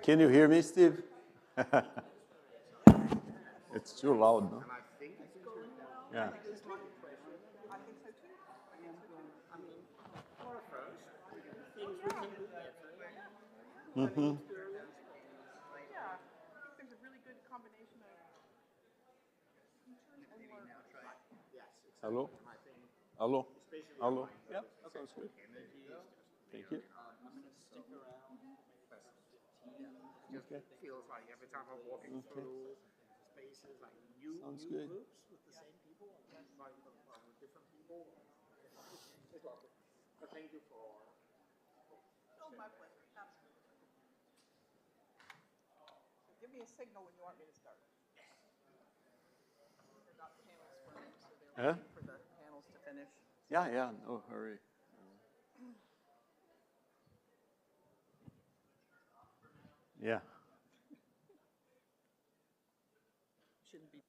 Can you hear me, Steve? It's too loud, no? Yeah. Mm-hmm. Hello? Hello? Hello? Yeah, that sounds good. Thank you. Okay. Feels like every time I'm walking through spaces, like Sounds new good. groups with the same people, like different people. It's lovely. But thank you for. Oh, my pleasure. Absolutely. So give me a signal when you want me to start. They're not panels first, so they're Huh? waiting for the panels to finish. Yeah, yeah, no hurry. Yeah. Shouldn't be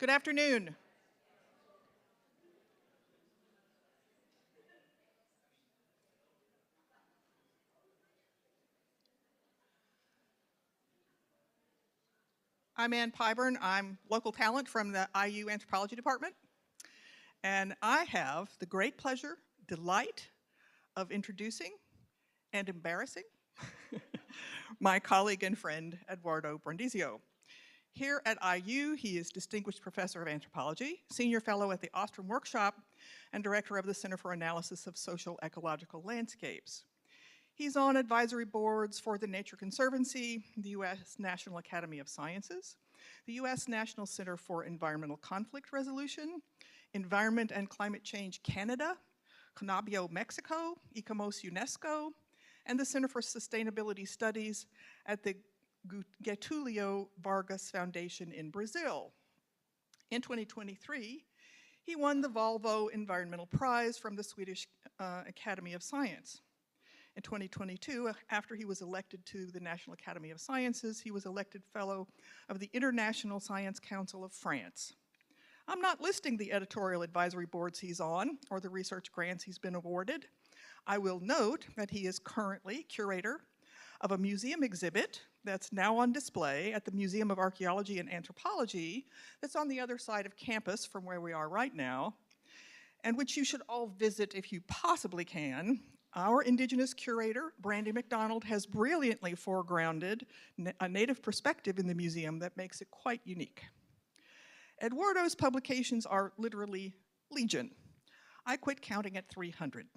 Good afternoon. I'm Ann Pyburn. I'm local talent from the IU Anthropology Department. And I have the great pleasure, delight of introducing and embarrassing my colleague and friend, Eduardo Brondizio. Here at IU, he is Distinguished Professor of Anthropology, Senior Fellow at the Ostrom Workshop, and Director of the Center for Analysis of Social Ecological Landscapes. He's on advisory boards for the Nature Conservancy, the U.S. National Academy of Sciences, the U.S. National Center for Environmental Conflict Resolution, Environment and Climate Change Canada, Conabio, Mexico, ICOMOS UNESCO, and the Center for Sustainability Studies at the Getulio Vargas Foundation in Brazil. In 2023, he won the Volvo Environmental Prize from the Swedish Academy of Science. In 2022, after he was elected to the National Academy of Sciences, he was elected Fellow of the International Science Council of France. I'm not listing the editorial advisory boards he's on or the research grants he's been awarded. I will note that he is currently curator of a museum exhibit that's now on display at the Museum of Archaeology and Anthropology that's on the other side of campus from where we are right now, and which you should all visit if you possibly can. Our Indigenous curator, Brandy McDonald, has brilliantly foregrounded a Native perspective in the museum that makes it quite unique. Eduardo's publications are literally legion. I quit counting at 300.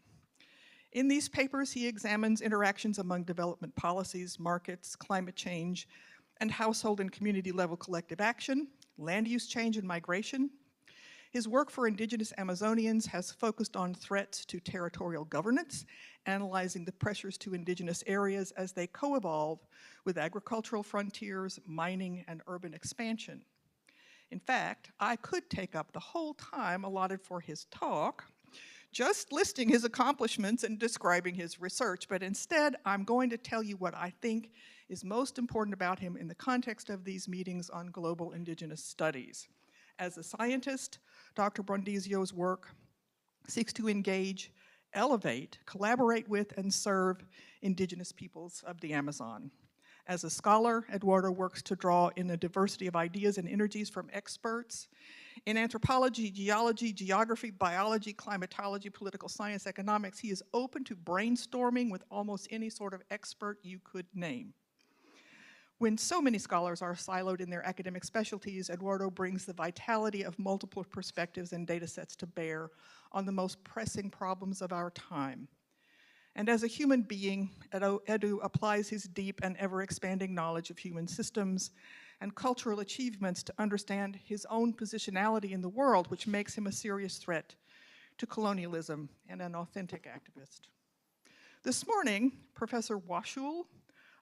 In these papers, he examines interactions among development policies, markets, climate change, and household and community level collective action, land use change and migration. His work for Indigenous Amazonians has focused on threats to territorial governance, analyzing the pressures to Indigenous areas as they co-evolve with agricultural frontiers, mining, and urban expansion. In fact, I could take up the whole time allotted for his talk, just listing his accomplishments and describing his research, but instead I'm going to tell you what I think is most important about him in the context of these meetings on global Indigenous studies. As a scientist, Dr. Brondizio's work seeks to engage, elevate, collaborate with, and serve Indigenous peoples of the Amazon. As a scholar, Eduardo works to draw in a diversity of ideas and energies from experts in anthropology, geology, geography, biology, climatology, political science, economics. He is open to brainstorming with almost any sort of expert you could name. When so many scholars are siloed in their academic specialties, Eduardo brings the vitality of multiple perspectives and data sets to bear on the most pressing problems of our time. And as a human being, Edu applies his deep and ever-expanding knowledge of human systems and cultural achievements to understand his own positionality in the world, which makes him a serious threat to colonialism and an authentic activist. This morning, Professor Washul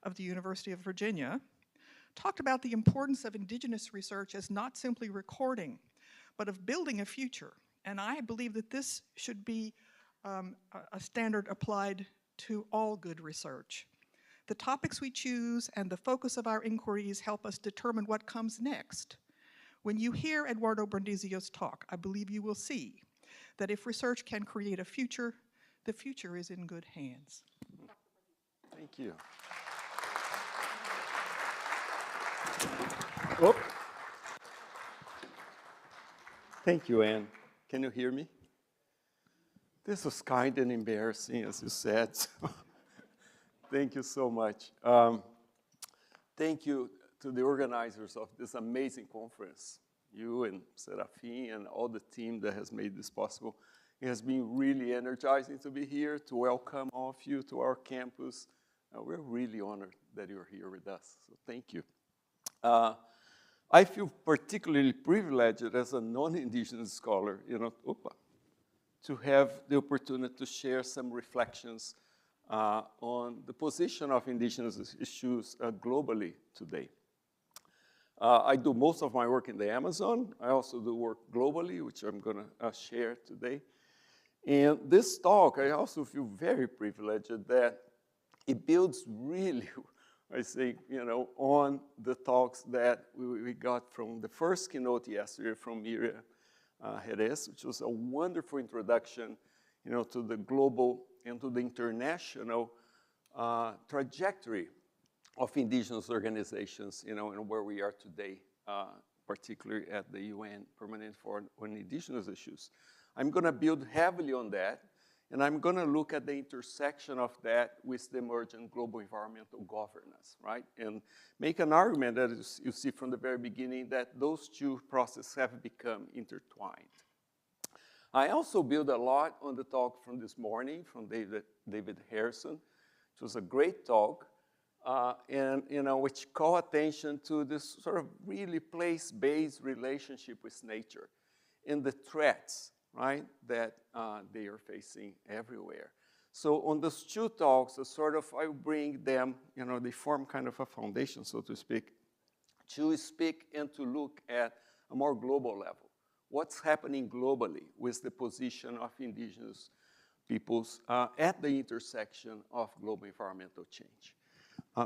of the University of Virginia talked about the importance of Indigenous research as not simply recording, but of building a future. And I believe that this should be a standard applied to all good research. The topics we choose and the focus of our inquiries help us determine what comes next. When you hear Eduardo Brondizio's talk, I believe you will see that if research can create a future, the future is in good hands. Thank you. Whoop. Thank you, Anne. Can you hear me? This was kind and embarrassing, as you said. So thank you so much. Thank you to the organizers of this amazing conference, you and Serafin and all the team that has made this possible. It has been really energizing to be here, to welcome all of you to our campus. We're really honored that you're here with us, so thank you. I feel particularly privileged as a non-Indigenous scholar, to have the opportunity to share some reflections on the position of Indigenous issues globally today. I do most of my work in the Amazon. I also do work globally, which I'm going to share today. And this talk, I also feel very privileged that it builds really I think, on the talks that we got from the first keynote yesterday from Miriam Jerez, which was a wonderful introduction, to the global and to the international trajectory of indigenous organizations, and where we are today, particularly at the UN Permanent Forum on Indigenous Issues. I'm going to build heavily on that, and I'm going to look at the intersection of that with the emergent global environmental governance, right? And make an argument that you see from the very beginning that those two processes have become intertwined. I also build a lot on the talk from this morning from David Harrison. It was a great talk, and which call attention to this sort of really place-based relationship with nature and the threats, right, that they are facing everywhere. So on those two talks, I bring them, they form kind of a foundation, so to speak and to look at a more global level. What's happening globally with the position of indigenous peoples at the intersection of global environmental change?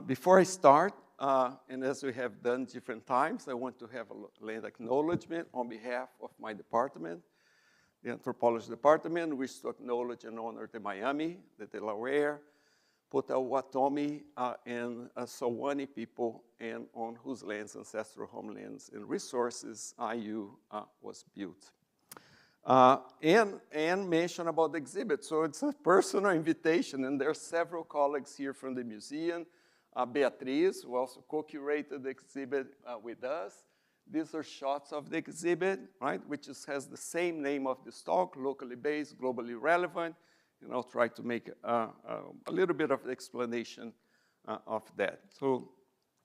Before I start, and as we have done different times, I want to have a land acknowledgement on behalf of my department, the Anthropology Department. Wish to acknowledge and honor the Miami, the Delaware, Potawatomi, and Sewanee people, and on whose lands, ancestral homelands, and resources IU was built. And mention about the exhibit. So it's a personal invitation, and there are several colleagues here from the museum. Beatriz, who also co-curated the exhibit with us. These are shots of the exhibit, right, which has the same name of this talk, locally based, globally relevant, and I'll try to make a little bit of the explanation of that. So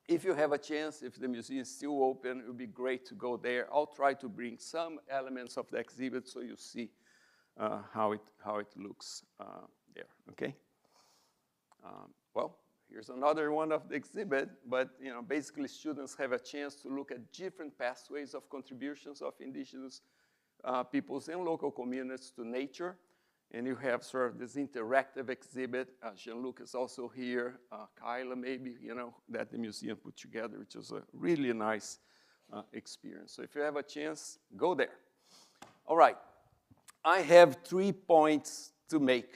if you have a chance, if the museum is still open, it would be great to go there. I'll try to bring some elements of the exhibit so you see how it looks there, okay? Well, here's another one of the exhibit, but basically students have a chance to look at different pathways of contributions of indigenous peoples and local communities to nature. And you have sort of this interactive exhibit. Jean-Luc is also here, Kyla maybe, that the museum put together, which is a really nice experience. So if you have a chance, go there. All right, I have 3 points to make,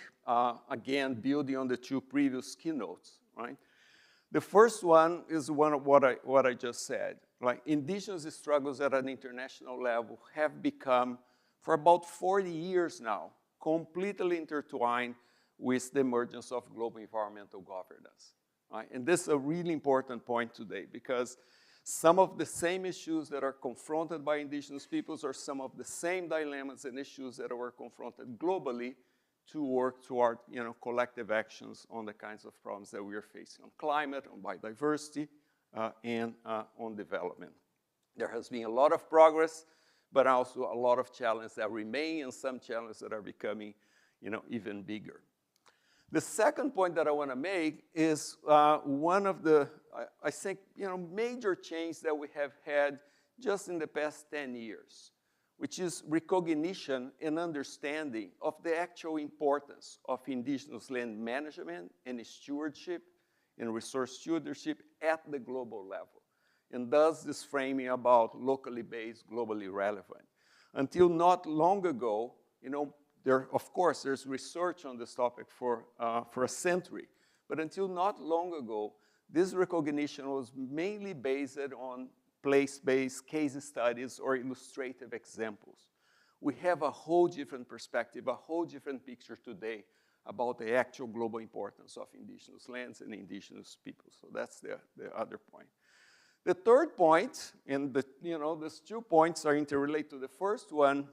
again, building on the 2 previous keynotes, right? The first one is one of what I just said. Like, indigenous struggles at an international level have become, for about 40 years now, completely intertwined with the emergence of global environmental governance, right? And this is a really important point today because some of the same issues that are confronted by indigenous peoples are some of the same dilemmas and issues that were confronted globally to work toward, collective actions on the kinds of problems that we are facing on climate, on biodiversity, and on development. There has been a lot of progress, but also a lot of challenges that remain and some challenges that are becoming, even bigger. The second point that I want to make is one of the, I think, major change that we have had just in the past 10 years, which is recognition and understanding of the actual importance of indigenous land management and stewardship and resource stewardship at the global level. And thus this framing about locally based, globally relevant. Until not long ago, of course, there's research on this topic for a century. But until not long ago, this recognition was mainly based on place-based case studies or illustrative examples. We have a whole different perspective, a whole different picture today about the actual global importance of indigenous lands and indigenous people. So that's the other point. The third point, and these 2 points are interrelated to the first one,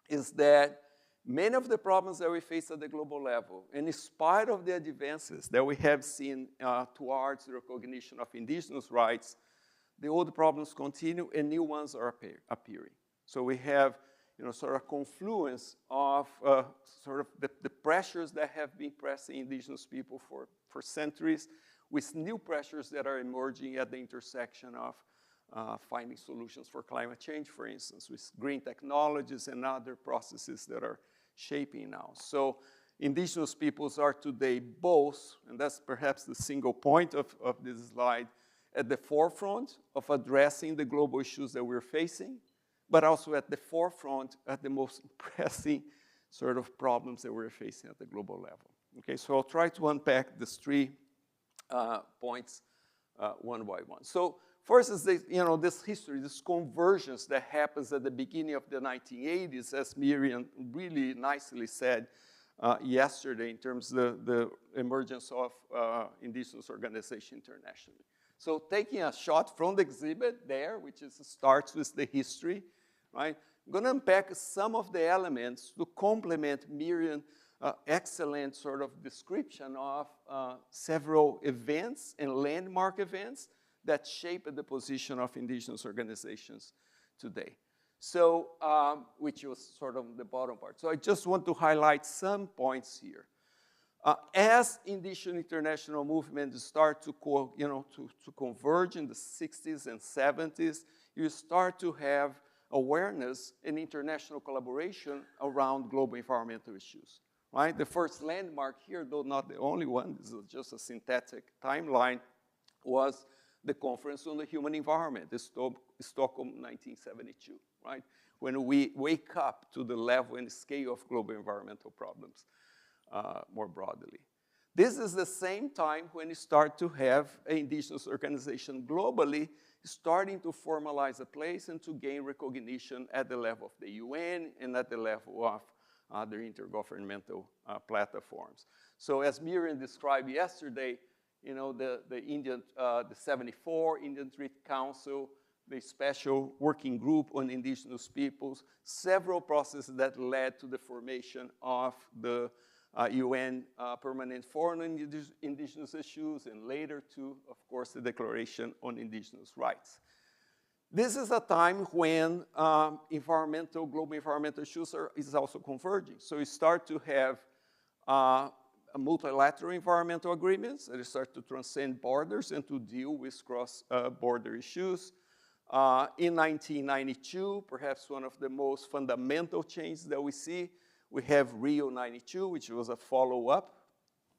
is that many of the problems that we face at the global level, and in spite of the advances that we have seen towards the recognition of indigenous rights, the old problems continue and new ones are appearing. So we have, sort of confluence of sort of the pressures that have been pressing indigenous people for centuries, with new pressures that are emerging at the intersection of finding solutions for climate change, for instance, with green technologies and other processes that are shaping now. So indigenous peoples are today both, and that's perhaps the single point of this slide, at the forefront of addressing the global issues that we're facing, but also at the forefront at the most pressing sort of problems that we're facing at the global level. Okay, so I'll try to unpack these 3 points one by one. So first is this history, this convergence that happens at the beginning of the 1980s, as Miriam really nicely said yesterday, in terms of the emergence of indigenous organization internationally. So taking a shot from the exhibit there, which starts with the history, right? I'm going to unpack some of the elements to complement Miriam's excellent sort of description of several events and landmark events that shape the position of indigenous organizations today. So, which was sort of the bottom part. So I just want to highlight some points here. As indigenous international movements start to converge in the 60s and 70s, you start to have awareness and international collaboration around global environmental issues, right? The first landmark here, though not the only one, this is just a synthetic timeline, was the Conference on the Human Environment, the Stockholm 1972, right? When we wake up to the level and scale of global environmental problems more broadly. This is the same time when you start to have an indigenous organization globally starting to formalize a place and to gain recognition at the level of the UN and at the level of other intergovernmental platforms. So as Miriam described yesterday, the 74 Indian Treaty Council, the special working group on indigenous peoples, several processes that led to the formation of the UN Permanent Forum on Indigenous Issues, and later to, of course, the Declaration on Indigenous Rights. This is a time when global environmental issues is also converging. So you start to have multilateral environmental agreements that start to transcend borders and to deal with cross-border issues. In 1992, perhaps one of the most fundamental changes that we see, we have Rio 92, which was a follow-up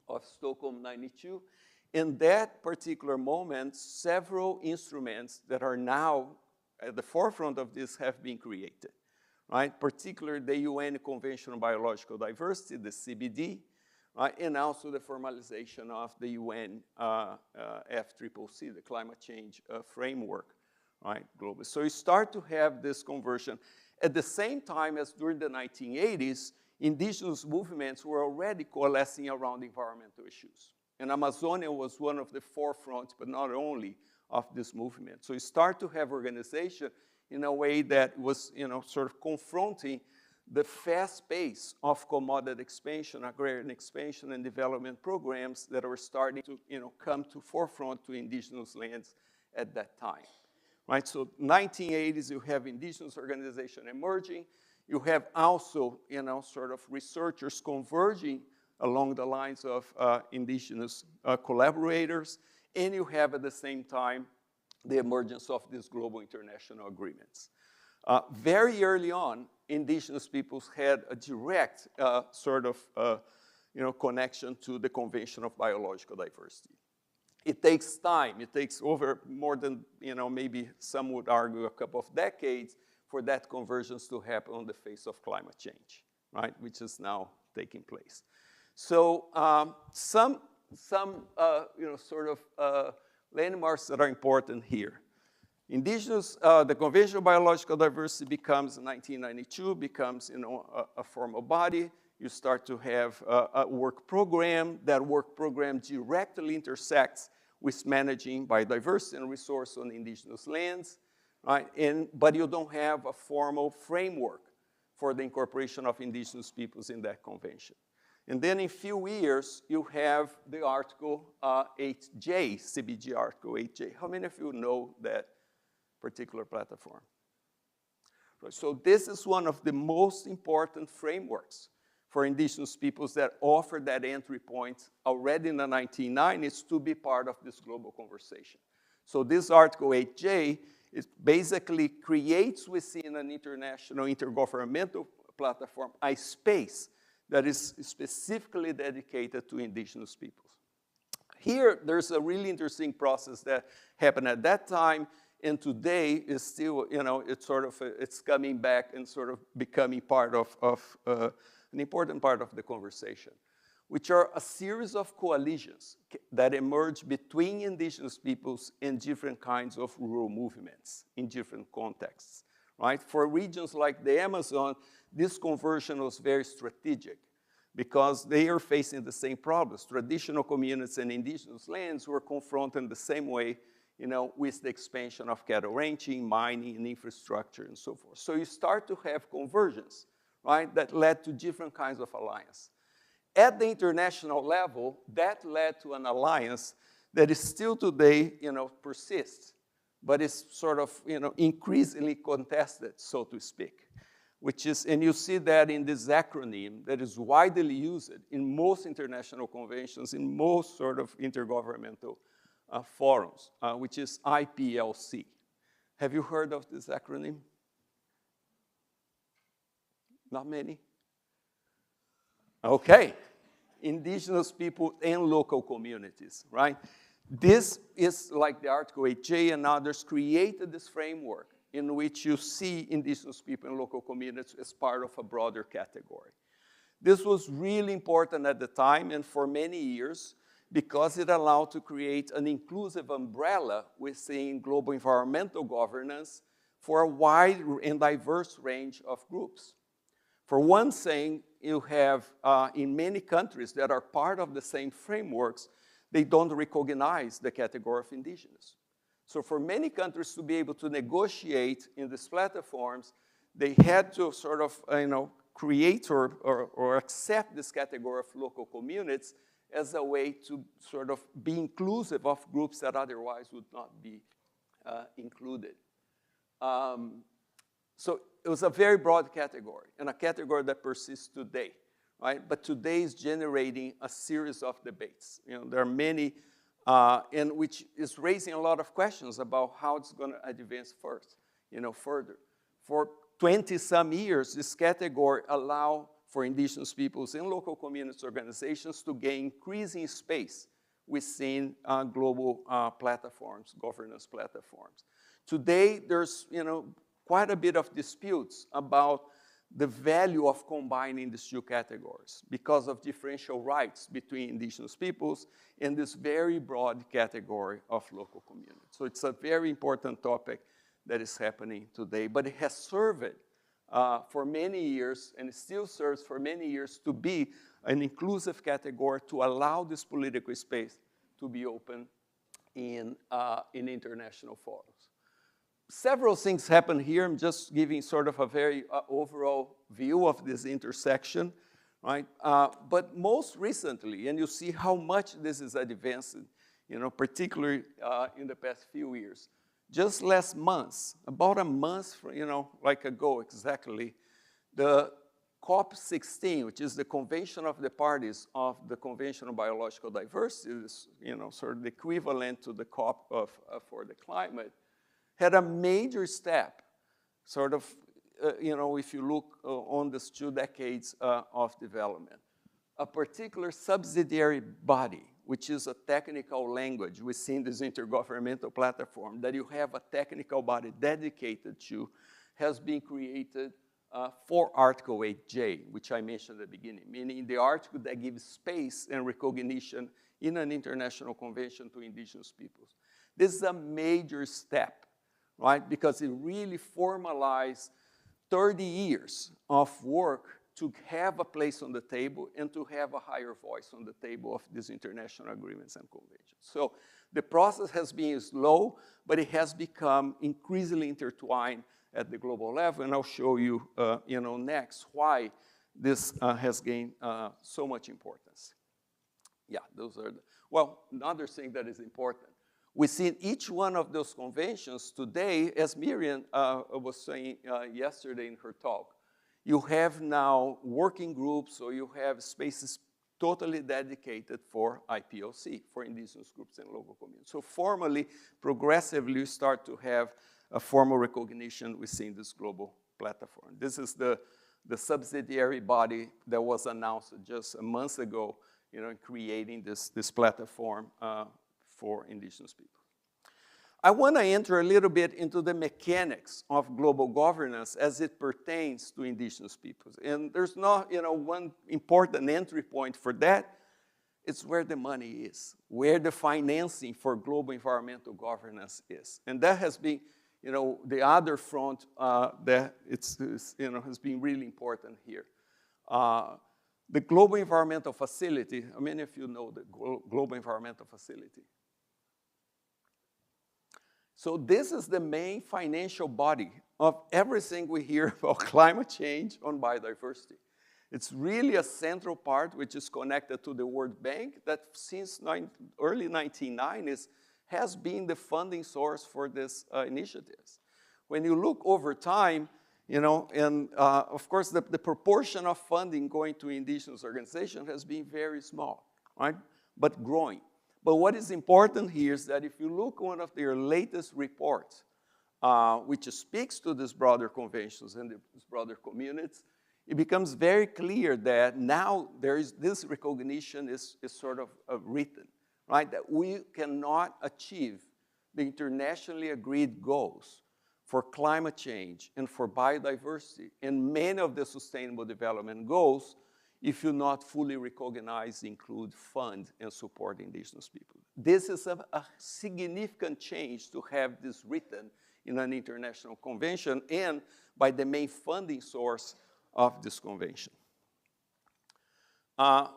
of Stockholm 92. In that particular moment, several instruments that are now at the forefront of this have been created, right? Particularly the UN Convention on Biological Diversity, the CBD, right? And also the formalization of the UN FCCC, the Climate Change Framework, right, globally. So you start to have this conversion. At the same time as during the 1980s, indigenous movements were already coalescing around environmental issues. And Amazonia was one of the forefronts, but not only, of this movement. So you start to have organization in a way that was, sort of confronting the fast pace of commodity expansion, agrarian expansion, and development programs that were starting to, come to forefront to indigenous lands at that time. Right, so 1980s, you have indigenous organization emerging. You have also, sort of researchers converging along the lines of indigenous collaborators. And you have at the same time the emergence of these global international agreements. Very early on, indigenous peoples had a direct sort of connection to the Convention of Biological Diversity. It takes time. It takes over more than, maybe some would argue a couple of decades for that convergence to happen on the face of climate change, right, which is now taking place. So some sort of landmarks that are important here. The Convention on Biological Diversity becomes, in 1992, becomes, a formal body. You start to have a work program. That work program directly intersects with managing biodiversity and resource on indigenous lands, right? But you don't have a formal framework for the incorporation of indigenous peoples in that convention. And then in a few years, you have the Article 8J, CBG Article 8J. How many of you know that particular platform? Right, so this is one of the most important frameworks for indigenous peoples that offer that entry point already in the 1990s to be part of this global conversation. So this Article 8J basically creates within an international intergovernmental platform a space that is specifically dedicated to indigenous peoples. Here, there's a really interesting process that happened at that time, and today is still, it's coming back and sort of becoming part of an important part of the conversation, which are a series of coalitions that emerge between indigenous peoples and different kinds of rural movements in different contexts, right? For regions like the Amazon, this conversion was very strategic because they are facing the same problems. Traditional communities and indigenous lands were confronted in the same way, with the expansion of cattle ranching, mining, and infrastructure, and so forth. So you start to have convergence, right, that led to different kinds of alliance. At the international level, that led to an alliance that is still today, persists, but is sort of, increasingly contested, so to speak, which is, and you see that in this acronym that is widely used in most international conventions, in most sort of intergovernmental forums, which is IPLC. Have you heard of this acronym? Not many? Okay. Indigenous people and local communities, right? This is like the Article 8J and others created this framework in which you see indigenous people and local communities as part of a broader category. This was really important at the time and for many years because it allowed to create an inclusive umbrella within global environmental governance for a wide and diverse range of groups. For one thing, you have in many countries that are part of the same frameworks, they don't recognize the category of indigenous. So for many countries to be able to negotiate in these platforms, they had to sort of create or accept this category of local communities as a way to sort of be inclusive of groups that otherwise would not be included. So it was a very broad category, and a category that persists today, right? But today is generating a series of debates. There are many, and which is raising a lot of questions about how it's going to advance further. For 20-some years, this category allowed for indigenous peoples and local community organizations to gain increasing space within global platforms, governance platforms. Today, there's quite a bit of disputes about the value of combining these two categories because of differential rights between indigenous peoples and this very broad category of local communities. So it's a very important topic that is happening today, but it has served for many years, and it still serves for many years to be an inclusive category to allow this political space to be open in international forums. Several things happen here. I'm just giving sort of a very overall view of this intersection, right? But most recently, and you see how much this is advancing, particularly in the past few years. Just last month, about a month, ago exactly, the COP16, which is the Convention of the Parties of the Convention on Biological Diversity, is, sort of the equivalent to the COP for the climate, had a major step, sort of, if you look on these 2 decades of development. A particular subsidiary body, which is a technical language within this intergovernmental platform that you have a technical body dedicated to, has been created for Article 8J, which I mentioned at the beginning, meaning the article that gives space and recognition in an international convention to indigenous peoples. This is a major step, right? Because it really formalized 30 years of work to have a place on the table and to have a higher voice on the table of these international agreements and conventions. So the process has been slow, but it has become increasingly intertwined at the global level, and I'll show you, next why this has gained so much importance. Yeah, those are well, another thing that is important. Within each one of those conventions today, as Miriam was saying yesterday in her talk, you have now working groups or you have spaces totally dedicated for IPOC, for indigenous groups and local communities. So formally, progressively, you start to have a formal recognition within this global platform. This is the the subsidiary body that was announced just a month ago, you know, in creating this platform for indigenous people. I want to enter a little bit into the mechanics of global governance as it pertains to indigenous peoples. And there's not, you know, one important entry point for that. It's where the money is, where the financing for global environmental governance is. And that has been, you know, the other front that you know, has been really important here. The Global Environmental Facility, how many of you know the Global Environmental Facility? So this is the main financial body of everything we hear about climate change on biodiversity. It's really a central part which is connected to the World Bank that since early 1990s has been the funding source for these initiatives. When you look over time, you know, and of course the proportion of funding going to indigenous organizations has been very small, right? But growing. But what is important here is that if you look at one of their latest reports, which speaks to these broader conventions and these broader communities, it becomes very clear that now there is this recognition is sort of written, right? That we cannot achieve the internationally agreed goals for climate change and for biodiversity and many of the sustainable development goals if you not fully recognize, include, fund, and support indigenous people. This is a significant change to have this written in an international convention and by the main funding source of this convention.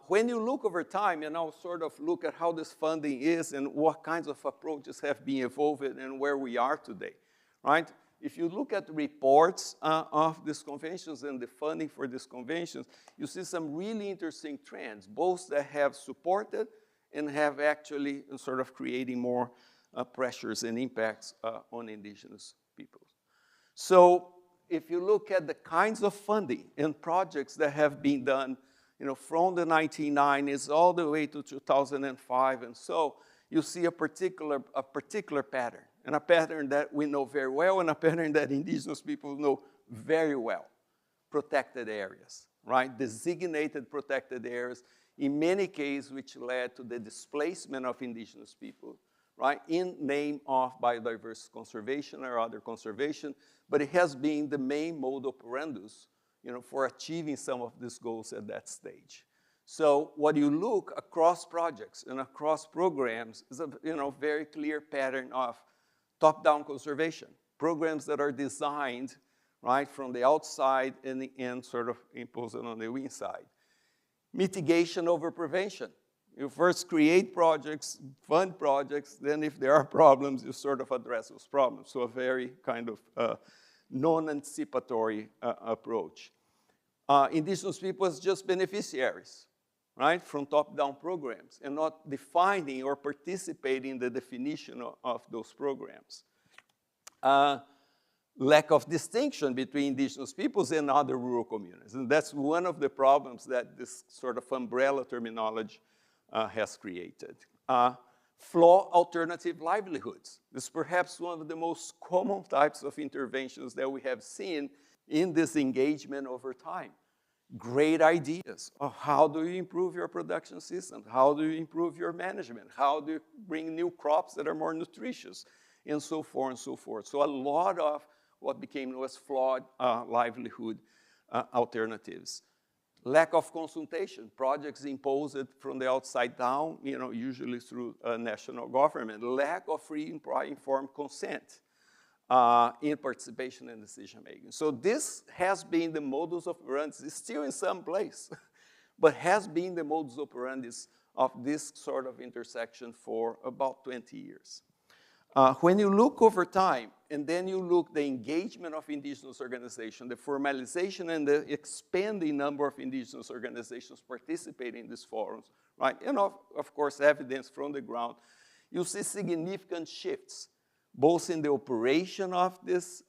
When you look over time, and I'll sort of look at how this funding is and what kinds of approaches have been evolved and where we are today, right? If you look at the reports of these conventions and the funding for these conventions, you see some really interesting trends, both that have supported and have actually sort of creating more pressures and impacts on indigenous peoples. So if you look at the kinds of funding and projects that have been done, you know, from the 1990s all the way to 2005 and so, you see a particular pattern. And a pattern that we know very well, and a pattern that indigenous people know very well. Protected areas, right? Designated protected areas, in many cases which led to the displacement of indigenous people, right? In name of biodiversity conservation or other conservation, but it has been the main mode operandus, you know, for achieving some of these goals at that stage. So what you look across projects and across programs is a, you know, very clear pattern of top-down conservation, programs that are designed, right, from the outside and sort of imposed on the inside. Mitigation over prevention. You first create projects, fund projects, then if there are problems, you sort of address those problems. So a very kind of non-anticipatory approach. Indigenous people as just beneficiaries, right, from top-down programs and not defining or participating in the definition of those programs. Lack of distinction between indigenous peoples and other rural communities. And that's one of the problems that this sort of umbrella terminology has created. Flaw alternative livelihoods. This is perhaps one of the most common types of interventions that we have seen in this engagement over time. Great ideas of how do you improve your production system, how do you improve your management, how do you bring new crops that are more nutritious, and so forth and so forth. So a lot of what became known as flawed livelihood alternatives. Lack of consultation, projects imposed from the outside down, you know, usually through national government. Lack of free and informed consent. In participation in decision-making. So this has been the modus operandi, it's still in some place, but has been the modus operandi of this sort of intersection for about 20 years. When you look over time, and then you look the engagement of indigenous organizations, the formalization and the expanding number of indigenous organizations participating in these forums, right? And of course, evidence from the ground, you see significant shifts both in the operation of these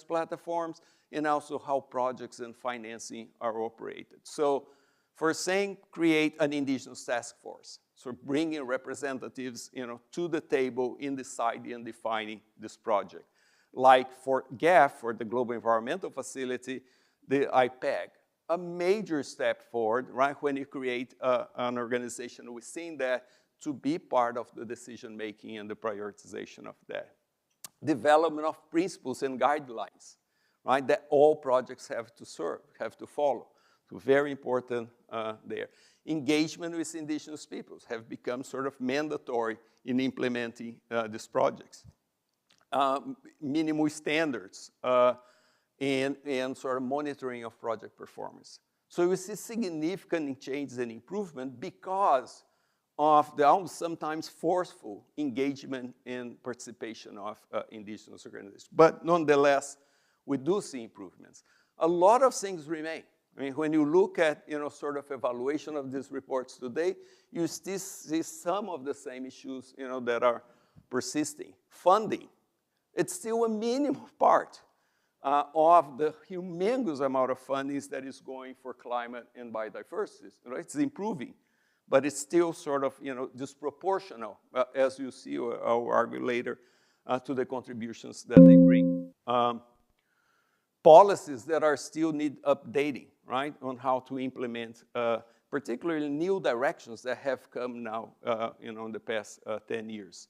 platforms and also how projects and financing are operated. So for saying create an indigenous task force, so bringing representatives, you know, to the table in deciding and defining this project. Like for GAF, for the Global Environmental Facility, the IPEG. A major step forward, right, when you create an organization within that to be part of the decision-making and the prioritization of that. Development of principles and guidelines, right, that all projects have to serve, have to follow. So very important there. Engagement with indigenous peoples have become sort of mandatory in implementing these projects. Minimum standards and sort of monitoring of project performance. So we see significant changes and improvement because of the sometimes forceful engagement and participation of indigenous organizations. But nonetheless, we do see improvements. A lot of things remain. I mean, when you look at, sort of evaluation of these reports today, you still see some of the same issues, that are persisting. Funding, it's still a minimal part of the humongous amount of funding that is going for climate and biodiversity. Right? It's improving, but it's still sort of, disproportional, as you see, I'll argue later, to the contributions that they bring. Policies that are still need updating, right, on how to implement, particularly new directions that have come now, in the past 10 years.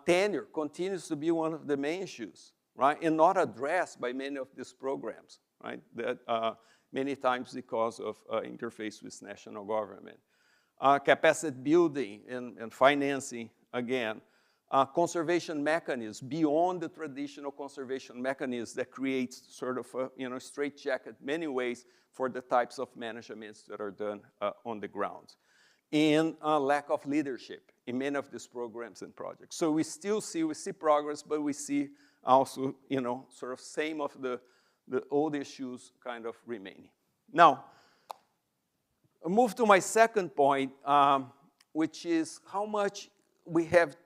Tenure continues to be one of the main issues, right, and not addressed by many of these programs, right, that many times because of interface with national government. Capacity building and financing, again. Conservation mechanisms beyond the traditional conservation mechanisms that creates sort of a straitjacket many ways for the types of managements that are done on the ground. And lack of leadership in many of these programs and projects. So we see progress, but we see also, sort of same of the old issues kind of remaining. Now, I'll move to my second point, which is how much we have,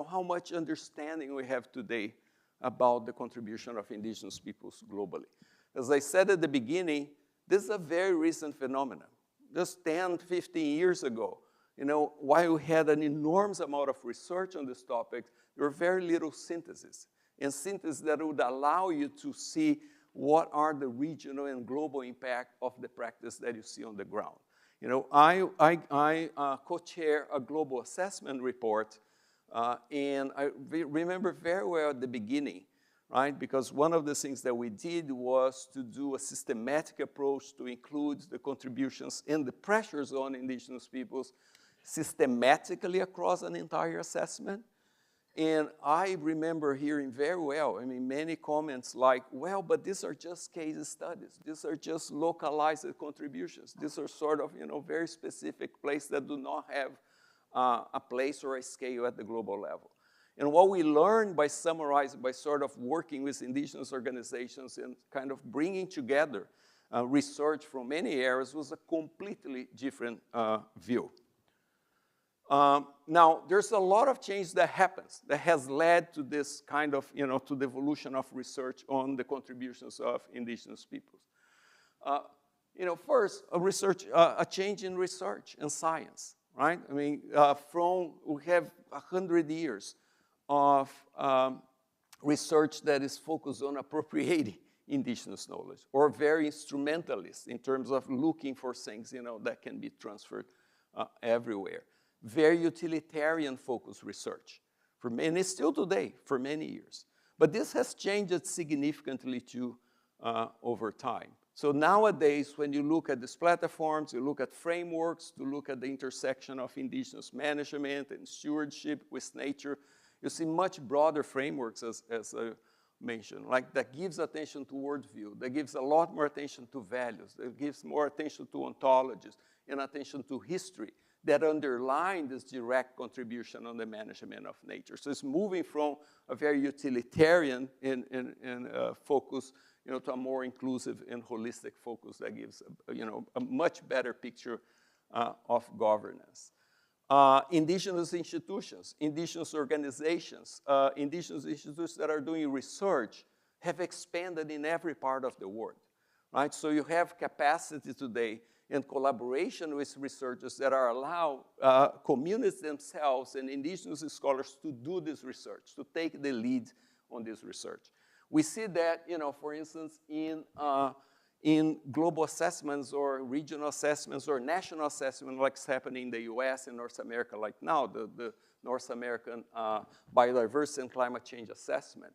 how much understanding we have today about the contribution of indigenous peoples globally. As I said at the beginning, this is a very recent phenomenon. Just 10, 15 years ago, while we had an enormous amount of research on this topic, there were very little synthesis. And synthesis that would allow you to see what are the regional and global impact of the practice that you see on the ground. I co-chair a global assessment report, and I remember very well at the beginning, right? Because one of the things that we did was to do a systematic approach to include the contributions and the pressures on indigenous peoples systematically across an entire assessment. And I remember hearing very well, many comments like, well, but these are just case studies. These are just localized contributions. These are sort of, very specific places that do not have a place or a scale at the global level. And what we learned by summarizing, by sort of working with indigenous organizations and kind of bringing together research from many areas was a completely different view. Now, there's a lot of change that happens that has led to this kind of, to the evolution of research on the contributions of indigenous peoples. First, a change in research and science, right? We have 100 years of research that is focused on appropriating indigenous knowledge, or very instrumentalist in terms of looking for things, that can be transferred everywhere. Very utilitarian focused research, and it's still today for many years. But this has changed significantly too over time. So nowadays, when you look at these platforms, you look at frameworks, to look at the intersection of indigenous management and stewardship with nature, you see much broader frameworks, as I mentioned, like that gives attention to worldview, that gives a lot more attention to values, that gives more attention to ontologies, and attention to history, that underline this direct contribution on the management of nature. So it's moving from a very utilitarian focus, to a more inclusive and holistic focus that gives, a much better picture of governance. Indigenous institutions, indigenous organizations, indigenous institutions that are doing research have expanded in every part of the world, right? So you have capacity today and collaboration with researchers that are allow communities themselves and indigenous scholars to do this research, to take the lead on this research. We see that, for instance, in in global assessments or regional assessments or national assessment like it's happening in the US and North America like now, the North American Biodiversity and Climate Change Assessment.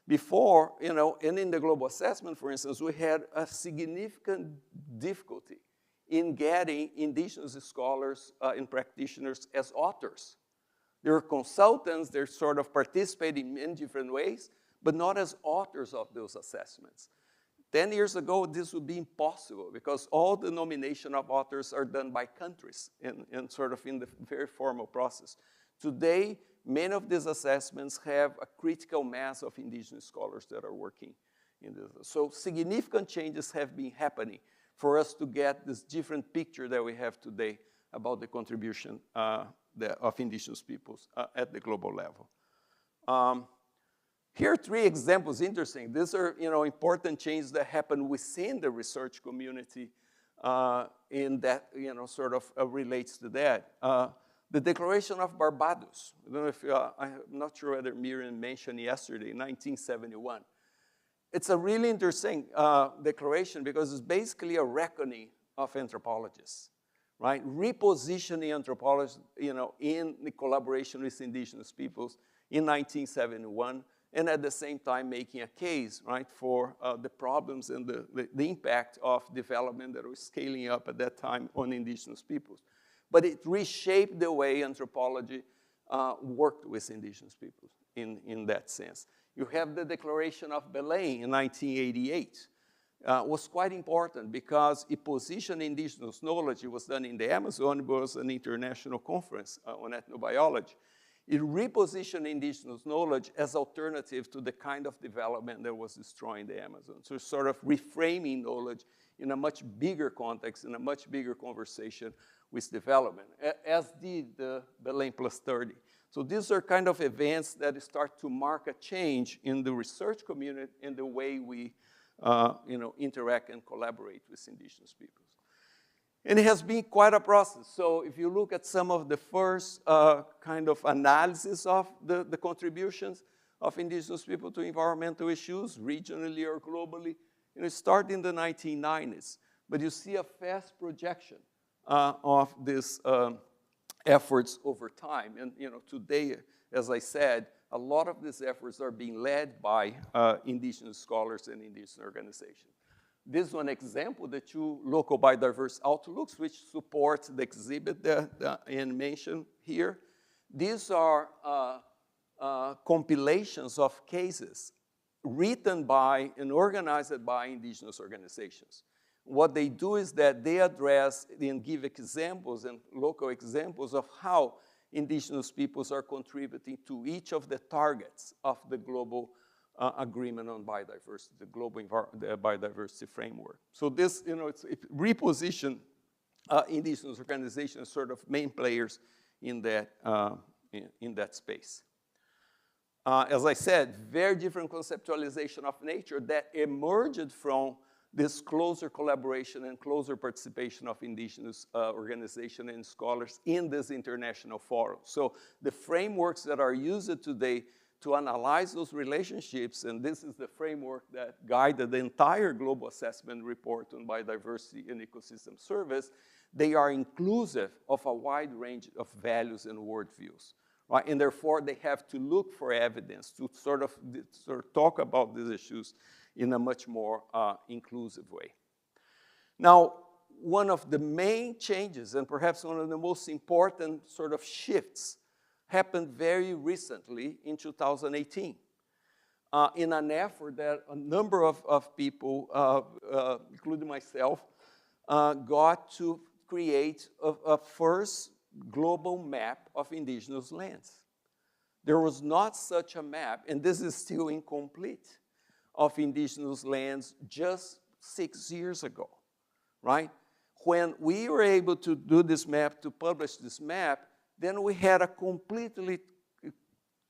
Before, and in the global assessment, for instance, we had a significant difficulty in getting indigenous scholars and practitioners as authors. They're consultants, they're sort of participating in different ways, but not as authors of those assessments. 10 years ago, this would be impossible because all the nomination of authors are done by countries and sort of in the very formal process. Today, many of these assessments have a critical mass of indigenous scholars that are working in this. So significant changes have been happening for us to get this different picture that we have today about the contribution of indigenous peoples at the global level. Here are 3 examples, interesting. These are important changes that happen within the research community in that sort of relates to that. The Declaration of Barbados. I don't know if, I'm not sure whether Miriam mentioned yesterday, 1971. It's a really interesting declaration because it's basically a reckoning of anthropologists, right? Repositioning anthropologists, in the collaboration with indigenous peoples in 1971, and at the same time making a case, right, for the problems and the impact of development that was scaling up at that time on indigenous peoples. But it reshaped the way anthropology worked with indigenous peoples in that sense. You have the Declaration of Belém in 1988. Was quite important because it positioned indigenous knowledge. It was done in the Amazon. It was an international conference on ethnobiology. It repositioned indigenous knowledge as alternative to the kind of development that was destroying the Amazon. So sort of reframing knowledge in a much bigger context, in a much bigger conversation with development, as did the Belém Plus 30. So these are kind of events that start to mark a change in the research community and the way we interact and collaborate with indigenous peoples. And it has been quite a process. So if you look at some of the first kind of analysis of the contributions of indigenous people to environmental issues, regionally or globally, it started in the 1990s. But you see a fast projection of these efforts over time. And today, as I said, a lot of these efforts are being led by indigenous scholars and indigenous organizations. This is one example, the 2 local biodiverse outlooks, which support the exhibit that Ian mentioned here. These are compilations of cases written by and organized by indigenous organizations. What they do is that they address and give examples and local examples of how indigenous peoples are contributing to each of the targets of the global agreement on biodiversity, the global biodiversity framework. So this, it repositioned indigenous organizations as sort of main players in that space. As I said, very different conceptualization of nature that emerged from this closer collaboration and closer participation of indigenous organizations and scholars in this international forum. So the frameworks that are used today to analyze those relationships, and this is the framework that guided the entire global assessment report on biodiversity and ecosystem service, they are inclusive of a wide range of values and worldviews, right? And therefore, they have to look for evidence to sort of talk about these issues in a much more inclusive way. Now, one of the main changes, and perhaps one of the most important sort of shifts, happened very recently in 2018 in an effort that a number of people, including myself, got to create a first global map of indigenous lands. There was not such a map, and this is still incomplete, of indigenous lands just 6 years ago, right? When we were able to do this map, to publish this map, then we had a completely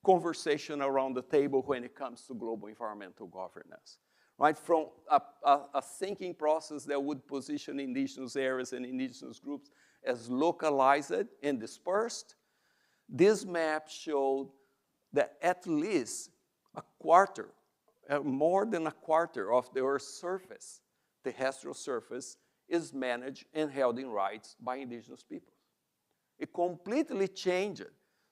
conversation around the table when it comes to global environmental governance, right? From a thinking process that would position indigenous areas and indigenous groups as localized and dispersed, this map showed that at least a quarter, more than a quarter of the Earth's surface terrestrial surface is managed and held in rights by indigenous peoples. It completely changed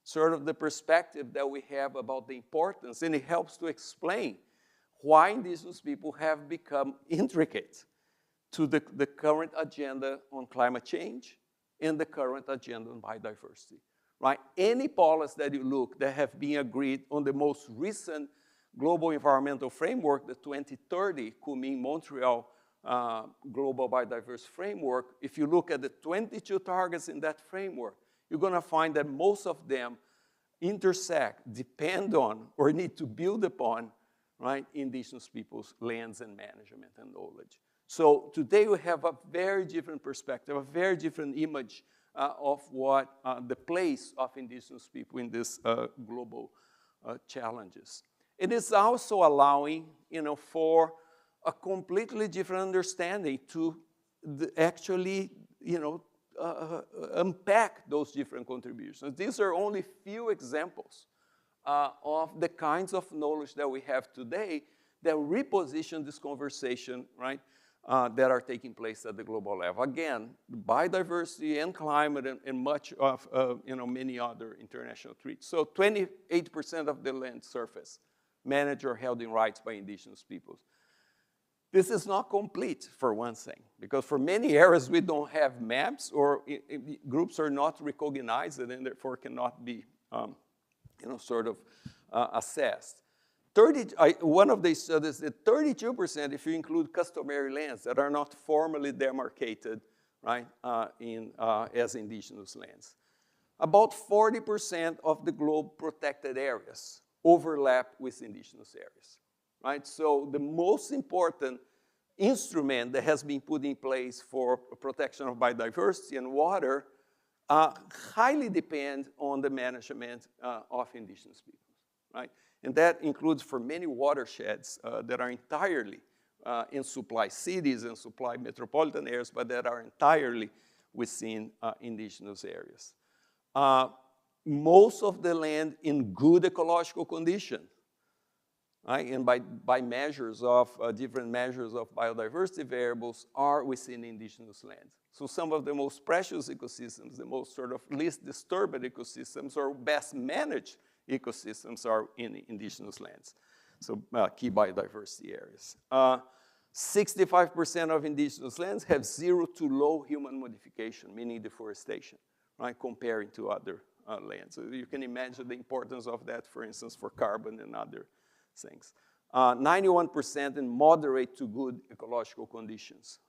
sort of the perspective that we have about the importance, and it helps to explain why indigenous people have become intricate to the current agenda on climate change and the current agenda on biodiversity, right? Any policy that you look that have been agreed on the most recent global environmental framework, the 2030 Kunming-Montreal Global Biodiversity Framework, if you look at the 22 targets in that framework, you're gonna find that most of them intersect, depend on, or need to build upon, right, indigenous people's lands and management and knowledge. So today we have a very different perspective, a very different image of what the place of indigenous people in these global challenges. It is also allowing, for a completely different understanding to actually, unpack those different contributions. These are only few examples of the kinds of knowledge that we have today that reposition this conversation, right, that are taking place at the global level. Again, biodiversity and climate and much of, many other international treaties. So 28% of the land surface managed or held in rights by indigenous peoples. This is not complete, for one thing, because for many areas we don't have maps or groups are not recognized and therefore cannot be, assessed. One of the studies that 32%, if you include customary lands that are not formally demarcated, right, as indigenous lands. About 40% of the globe protected areas overlap with indigenous areas, right? So the most important instrument that has been put in place for protection of biodiversity and water highly depend on the management of indigenous peoples, right? And that includes for many watersheds that are entirely in supply cities and supply metropolitan areas, but that are entirely within indigenous areas. Most of the land in good ecological condition, right? And by measures of, different measures of biodiversity variables are within indigenous lands. So some of the most precious ecosystems, the most sort of least disturbed ecosystems or best managed ecosystems are in indigenous lands. So key biodiversity areas. 65% of indigenous lands have zero to low human modification, meaning deforestation, right? Comparing to other lands. So you can imagine the importance of that, for instance, for carbon and other things. 91% in moderate to good ecological conditions.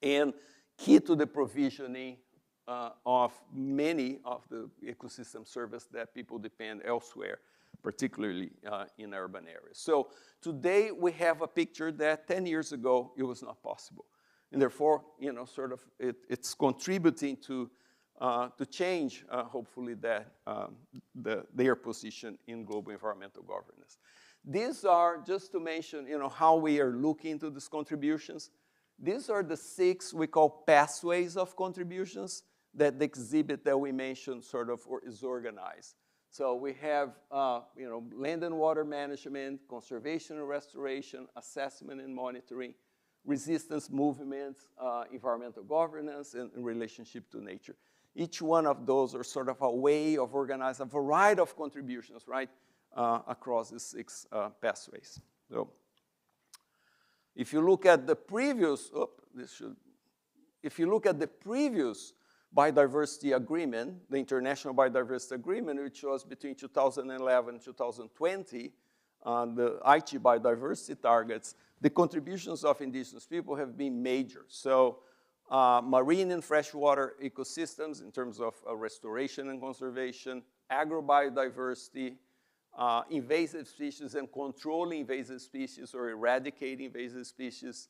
And key to the provisioning of many of the ecosystem service that people depend elsewhere, particularly in urban areas. So today we have a picture that 10 years ago it was not possible. And therefore, it's contributing to change, hopefully, that their position in global environmental governance. These are, just to mention, how we are looking into these contributions. These are the 6 we call pathways of contributions that the exhibit that we mentioned is organized. So we have, land and water management, conservation and restoration, assessment and monitoring, resistance movements, environmental governance, and relationship to nature. Each one of those are sort of a way of organizing a variety of contributions, right, across the 6 pathways. So if you look at the previous, if you look at the previous biodiversity agreement, the International Biodiversity Agreement, which was between 2011 and 2020, the Aichi biodiversity targets, the contributions of indigenous people have been major. So marine and freshwater ecosystems in terms of restoration and conservation, agrobiodiversity, invasive species and controlling invasive species or eradicating invasive species,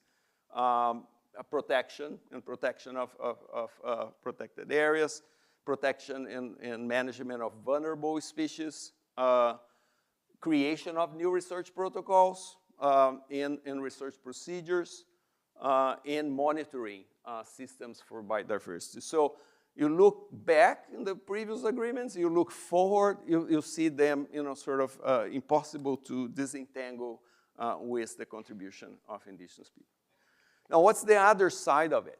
protection of protected areas, protection and management of vulnerable species, creation of new research protocols and research procedures, and monitoring systems for biodiversity. So you look back in the previous agreements, you look forward, you see them, impossible to disentangle with the contribution of indigenous people. Now, what's the other side of it?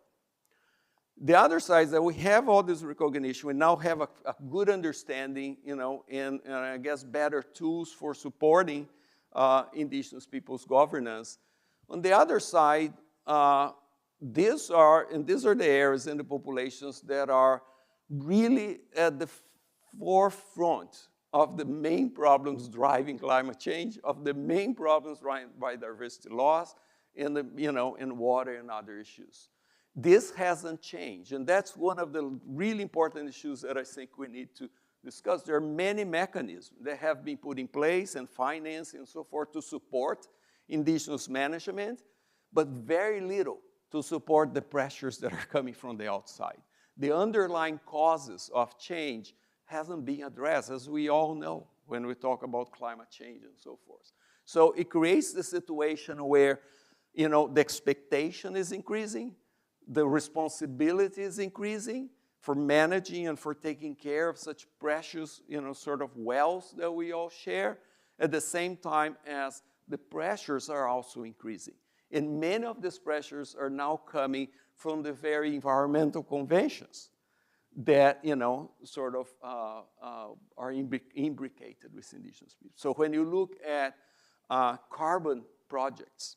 The other side is that we have all this recognition. We now have a good understanding, and I guess better tools for supporting indigenous people's governance. On the other side, these are the areas and the populations that are really at the forefront of the main problems driving climate change, of the main problems driving biodiversity loss, and and water and other issues. This hasn't changed, and that's one of the really important issues that I think we need to discuss. There are many mechanisms that have been put in place and financed and so forth to support indigenous management, but very little to support the pressures that are coming from the outside. The underlying causes of change hasn't been addressed, as we all know when we talk about climate change and so forth. So it creates the situation where, the expectation is increasing, the responsibility is increasing for managing and for taking care of such precious, sort of wells that we all share, at the same time as the pressures are also increasing. And many of these pressures are now coming from the very environmental conventions that, are imbricated with indigenous people. So when you look at carbon projects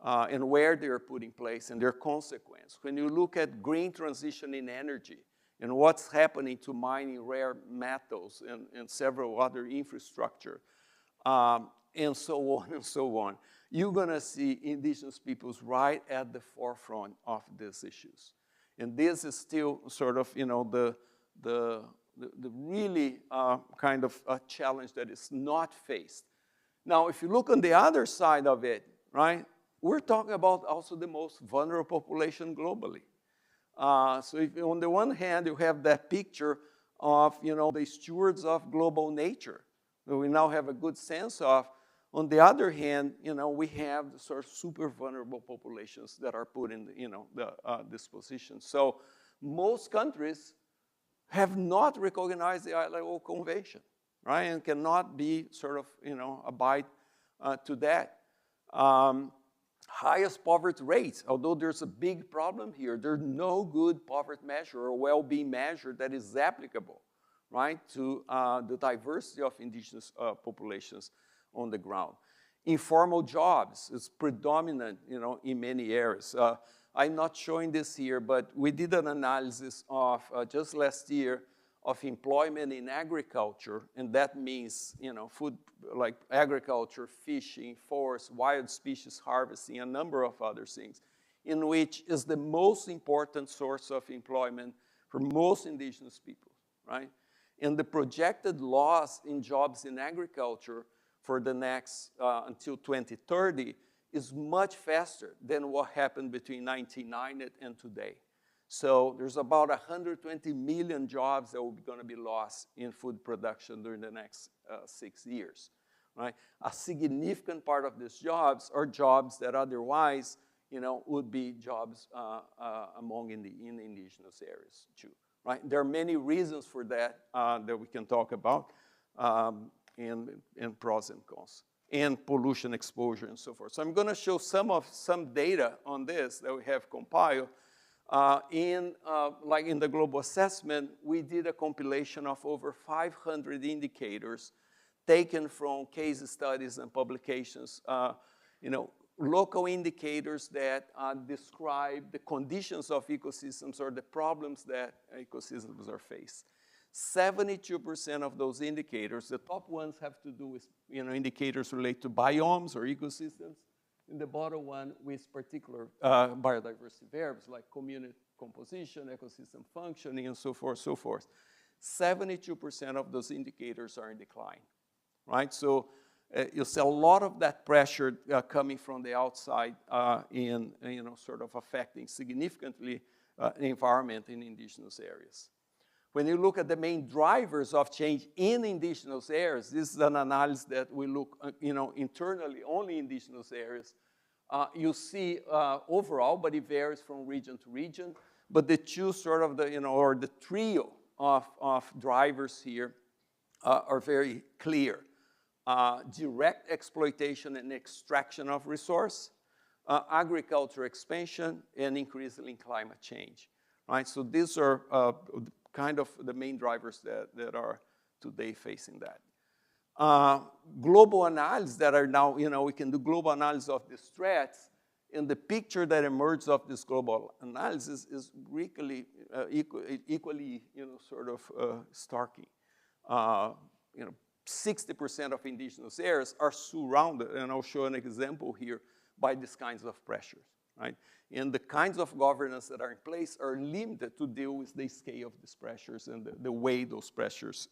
and where they're put in place and their consequence, when you look at green transition in energy and what's happening to mining rare metals and several other infrastructure, and so on and so on, you're going to see indigenous peoples right at the forefront of these issues. And this is still sort of, the really kind of a challenge that is not faced. Now, if you look on the other side of it, right, we're talking about also the most vulnerable population globally. So if on the one hand, you have that picture of, the stewards of global nature that we now have a good sense of. On the other hand, we have the sort of super vulnerable populations that are put in, this position. So most countries have not recognized the ILO Convention, right, and cannot be sort of, abide to that. Highest poverty rates, although there's a big problem here, there's no good poverty measure or well-being measure that is applicable, right, to the diversity of indigenous populations on the ground. Informal jobs is predominant, in many areas. I'm not showing this here, but we did an analysis of just last year of employment in agriculture, and that means, food like agriculture, fishing, forest, wild species harvesting, a number of other things, in which is the most important source of employment for most indigenous people, right? And the projected loss in jobs in agriculture for the next, until 2030, is much faster than what happened between 1990 and today. So there's about 120 million jobs that will be going to be lost in food production during the next 6 years, right? A significant part of these jobs are jobs that otherwise, would be jobs among in indigenous areas too, right? There are many reasons for that that we can talk about, and pros and cons, and pollution exposure and so forth. So I'm going to show some data on this that we have compiled. Like in the global assessment, we did a compilation of over 500 indicators taken from case studies and publications, local indicators that describe the conditions of ecosystems or the problems that ecosystems are faced. 72% of those indicators, the top ones have to do with, indicators related to biomes or ecosystems. And the bottom one with particular biodiversity variables like community composition, ecosystem functioning, and so forth, so forth. 72% of those indicators are in decline, right? So you see a lot of that pressure coming from the outside and, sort of affecting significantly the environment in indigenous areas. When you look at the main drivers of change in indigenous areas, this is an analysis that we look, internally, only indigenous areas. You see overall, but it varies from region to region. But the two sort of or the trio of drivers here are very clear. Direct exploitation and extraction of resource, agriculture expansion, and increasingly climate change, right? So these are kind of the main drivers that are today facing that. Global analysis that are now, we can do global analysis of these threats, and the picture that emerges of this global analysis is equally, sort of starking. 60% of indigenous areas are surrounded, and I'll show an example here, by these kinds of pressures, right? And the kinds of governance that are in place are limited to deal with the scale of these pressures and the way those pressures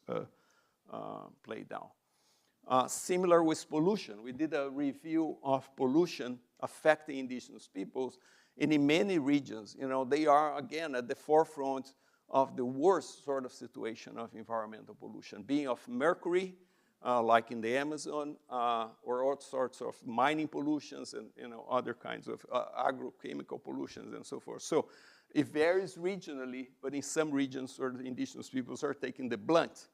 play down. Similar with pollution. We did a review of pollution affecting indigenous peoples, and in many regions, they are, again, at the forefront of the worst sort of situation of environmental pollution, being of mercury, like in the Amazon, or all sorts of mining pollutions and other kinds of agrochemical pollutions and so forth. So it varies regionally, but in some regions, sort of indigenous peoples are taking the blunt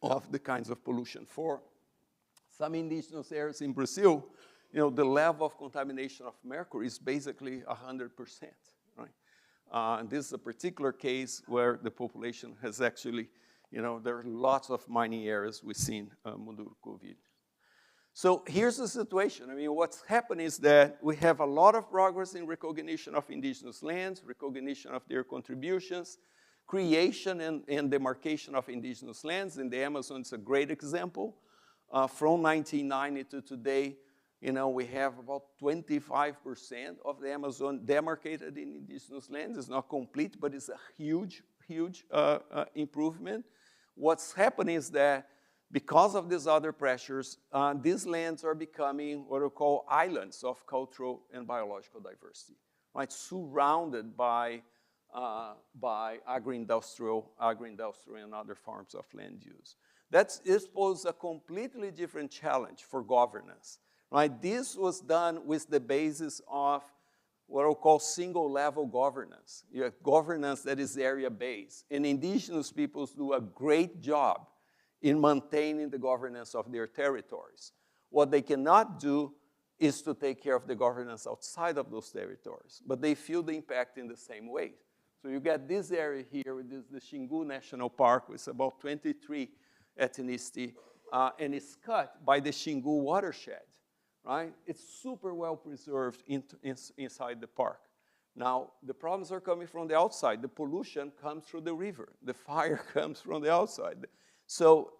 of the kinds of pollution. For some indigenous areas in Brazil, the level of contamination of mercury is basically 100%, right? And this is a particular case where the population has actually, there are lots of mining areas within Munduruku. So here's the situation. I mean, what's happened is that we have a lot of progress in recognition of indigenous lands, recognition of their contributions, creation and demarcation of indigenous lands. In the Amazon, it's a great example. From 1990 to today, we have about 25% of the Amazon demarcated in indigenous lands. It's not complete, but it's a huge, huge improvement. What's happening is that because of these other pressures, these lands are becoming what we call islands of cultural and biological diversity, right? Surrounded by agro-industrial and other forms of land use. That poses a completely different challenge for governance, right? This was done with the basis of what I'll call single-level governance. You have governance that is area-based, and indigenous peoples do a great job in maintaining the governance of their territories. What they cannot do is to take care of the governance outside of those territories, but they feel the impact in the same way. So you get this area here, which is the Xingu National Park, with about 23 ethnicity, and it's cut by the Xingu watershed, right? It's super well preserved inside the park. Now, the problems are coming from the outside. The pollution comes through the river. The fire comes from the outside. So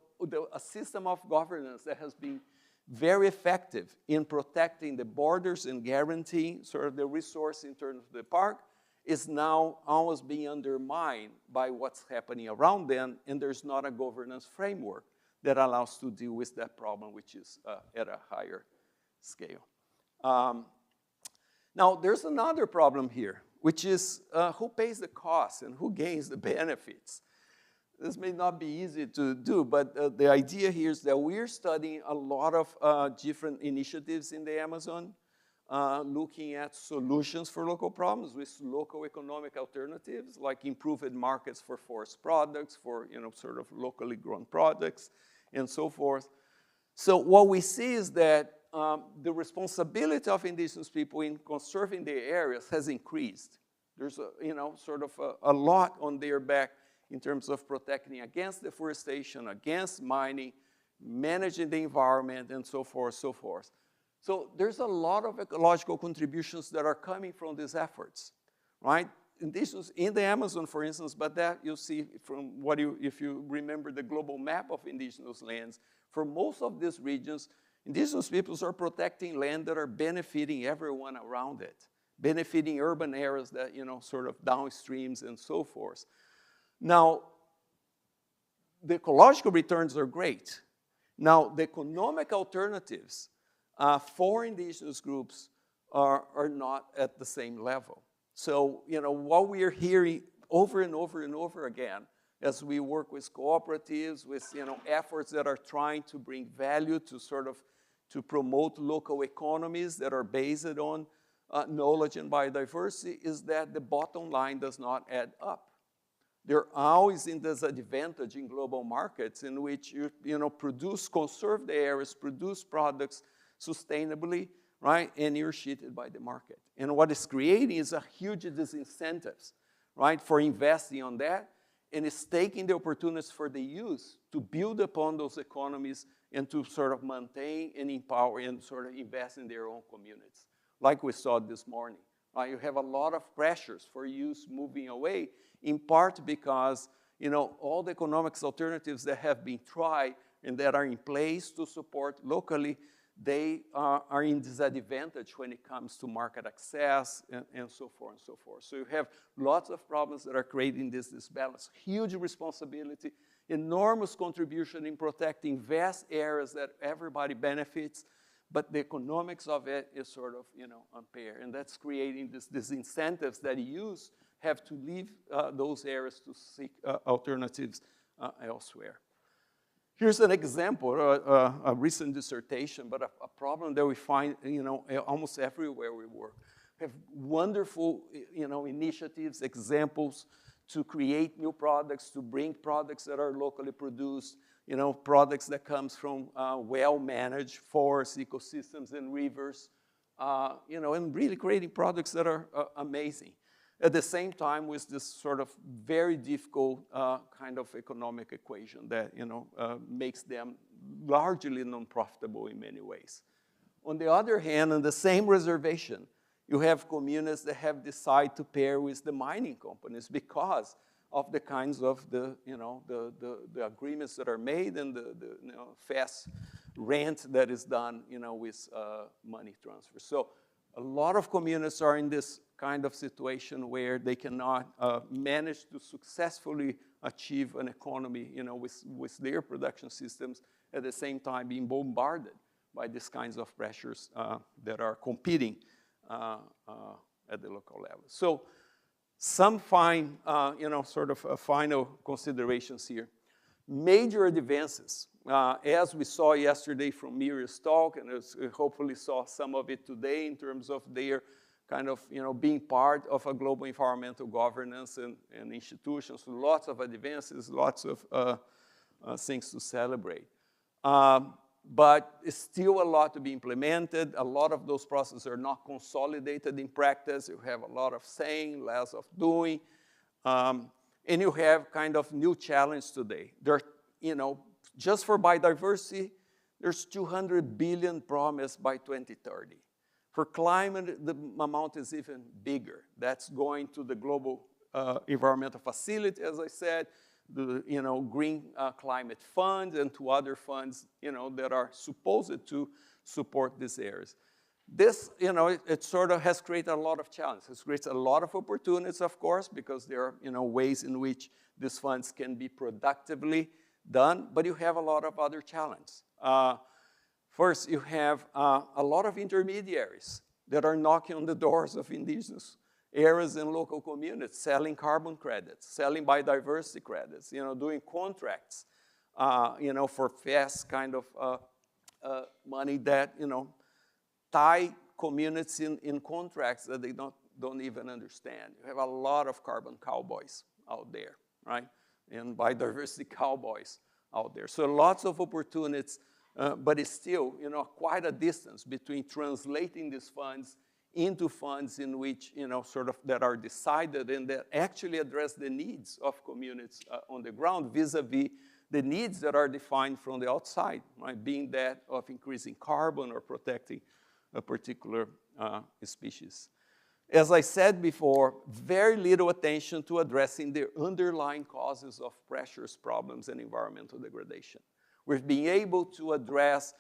a system of governance that has been very effective in protecting the borders and guaranteeing sort of the resource in terms of the park is now almost being undermined by what's happening around them, and there's not a governance framework that allows to deal with that problem, which is at a higher scale. Now, there's another problem here, which is who pays the costs and who gains the benefits. This may not be easy to do, but the idea here is that we're studying a lot of different initiatives in the Amazon, looking at solutions for local problems with local economic alternatives, like improved markets for forest products, for sort of locally grown products, and so forth. So what we see is that the responsibility of indigenous people in conserving their areas has increased. There's a lot on their back in terms of protecting against deforestation, against mining, managing the environment, and so forth, so forth. So there's a lot of ecological contributions that are coming from these efforts, right? Indigenous in the Amazon, for instance, but that you'll see from if you remember the global map of indigenous lands, for most of these regions, indigenous peoples are protecting land that are benefiting everyone around it, benefiting urban areas that, sort of downstreams and so forth. Now, the ecological returns are great. Now, the economic alternatives for indigenous groups are not at the same level. So, what we are hearing over and over and over again as we work with cooperatives, with, efforts that are trying to bring value to promote local economies that are based on knowledge and biodiversity, is that the bottom line does not add up. They're always in disadvantage in global markets in which you conserve the areas, produce products sustainably, right? And you're cheated by the market. And what it's creating is a huge disincentives, right, for investing on that, and it's taking the opportunities for the youth to build upon those economies and to sort of maintain and empower and sort of invest in their own communities, like we saw this morning. Right? You have a lot of pressures for youth moving away, in part because, you know, all the economics alternatives that have been tried and that are in place to support locally, they are in disadvantage when it comes to market access and so forth and so forth. So you have lots of problems that are creating this disbalance. Huge responsibility, enormous contribution in protecting vast areas that everybody benefits, but the economics of it is sort of, you know, unfair. And that's creating these incentives that youth have to leave those areas to seek alternatives elsewhere. Here's an example, a recent dissertation, but a problem that we find, you know, almost everywhere we work. We have wonderful, you know, initiatives, examples to create new products, to bring products that are locally produced, you know, products that comes from well-managed forests, ecosystems, and rivers, you know, and really creating products that are amazing. At the same time, with this sort of very difficult kind of economic equation that, you know, makes them largely non-profitable in many ways. On the other hand, on the same reservation, you have communities that have decided to pair with the mining companies because of the kinds of the, you know, the agreements that are made and the you know, fast rent that is done, you know, with money transfer. So a lot of communities are in this kind of situation where they cannot manage to successfully achieve an economy, you know, with their production systems, at the same time being bombarded by these kinds of pressures that are competing at the local level. So some fine, you know, sort of final considerations here. Major advances, as we saw yesterday from Miriam's talk, and as we hopefully saw some of it today in terms of their kind of, you know, being part of a global environmental governance and institutions, lots of advances, lots of things to celebrate. But it's still a lot to be implemented. A lot of those processes are not consolidated in practice. You have a lot of saying, less of doing. And you have kind of new challenge today. There, you know, just for biodiversity, there's 200 billion promised by 2030. For climate, the amount is even bigger. That's going to the global environmental facility, as I said, the, you know, green climate fund, and to other funds, you know, that are supposed to support these areas. This, you know, it sort of has created a lot of challenges. It creates a lot of opportunities, of course, because there are, you know, ways in which these funds can be productively done, but you have a lot of other challenges. First, you have a lot of intermediaries that are knocking on the doors of indigenous areas and local communities, selling carbon credits, selling biodiversity credits, you know, doing contracts, you know, for fast kind of money that, you know, tie communities in contracts that they don't even understand. You have a lot of carbon cowboys out there, right? And biodiversity cowboys out there. So lots of opportunities, but it's still, you know, quite a distance between translating these funds into funds in which, you know, sort of that are decided and that actually address the needs of communities on the ground vis-a-vis the needs that are defined from the outside, right? Being that of increasing carbon or protecting a particular species. As I said before, very little attention to addressing the underlying causes of pressures, problems, and environmental degradation. We've been able to address,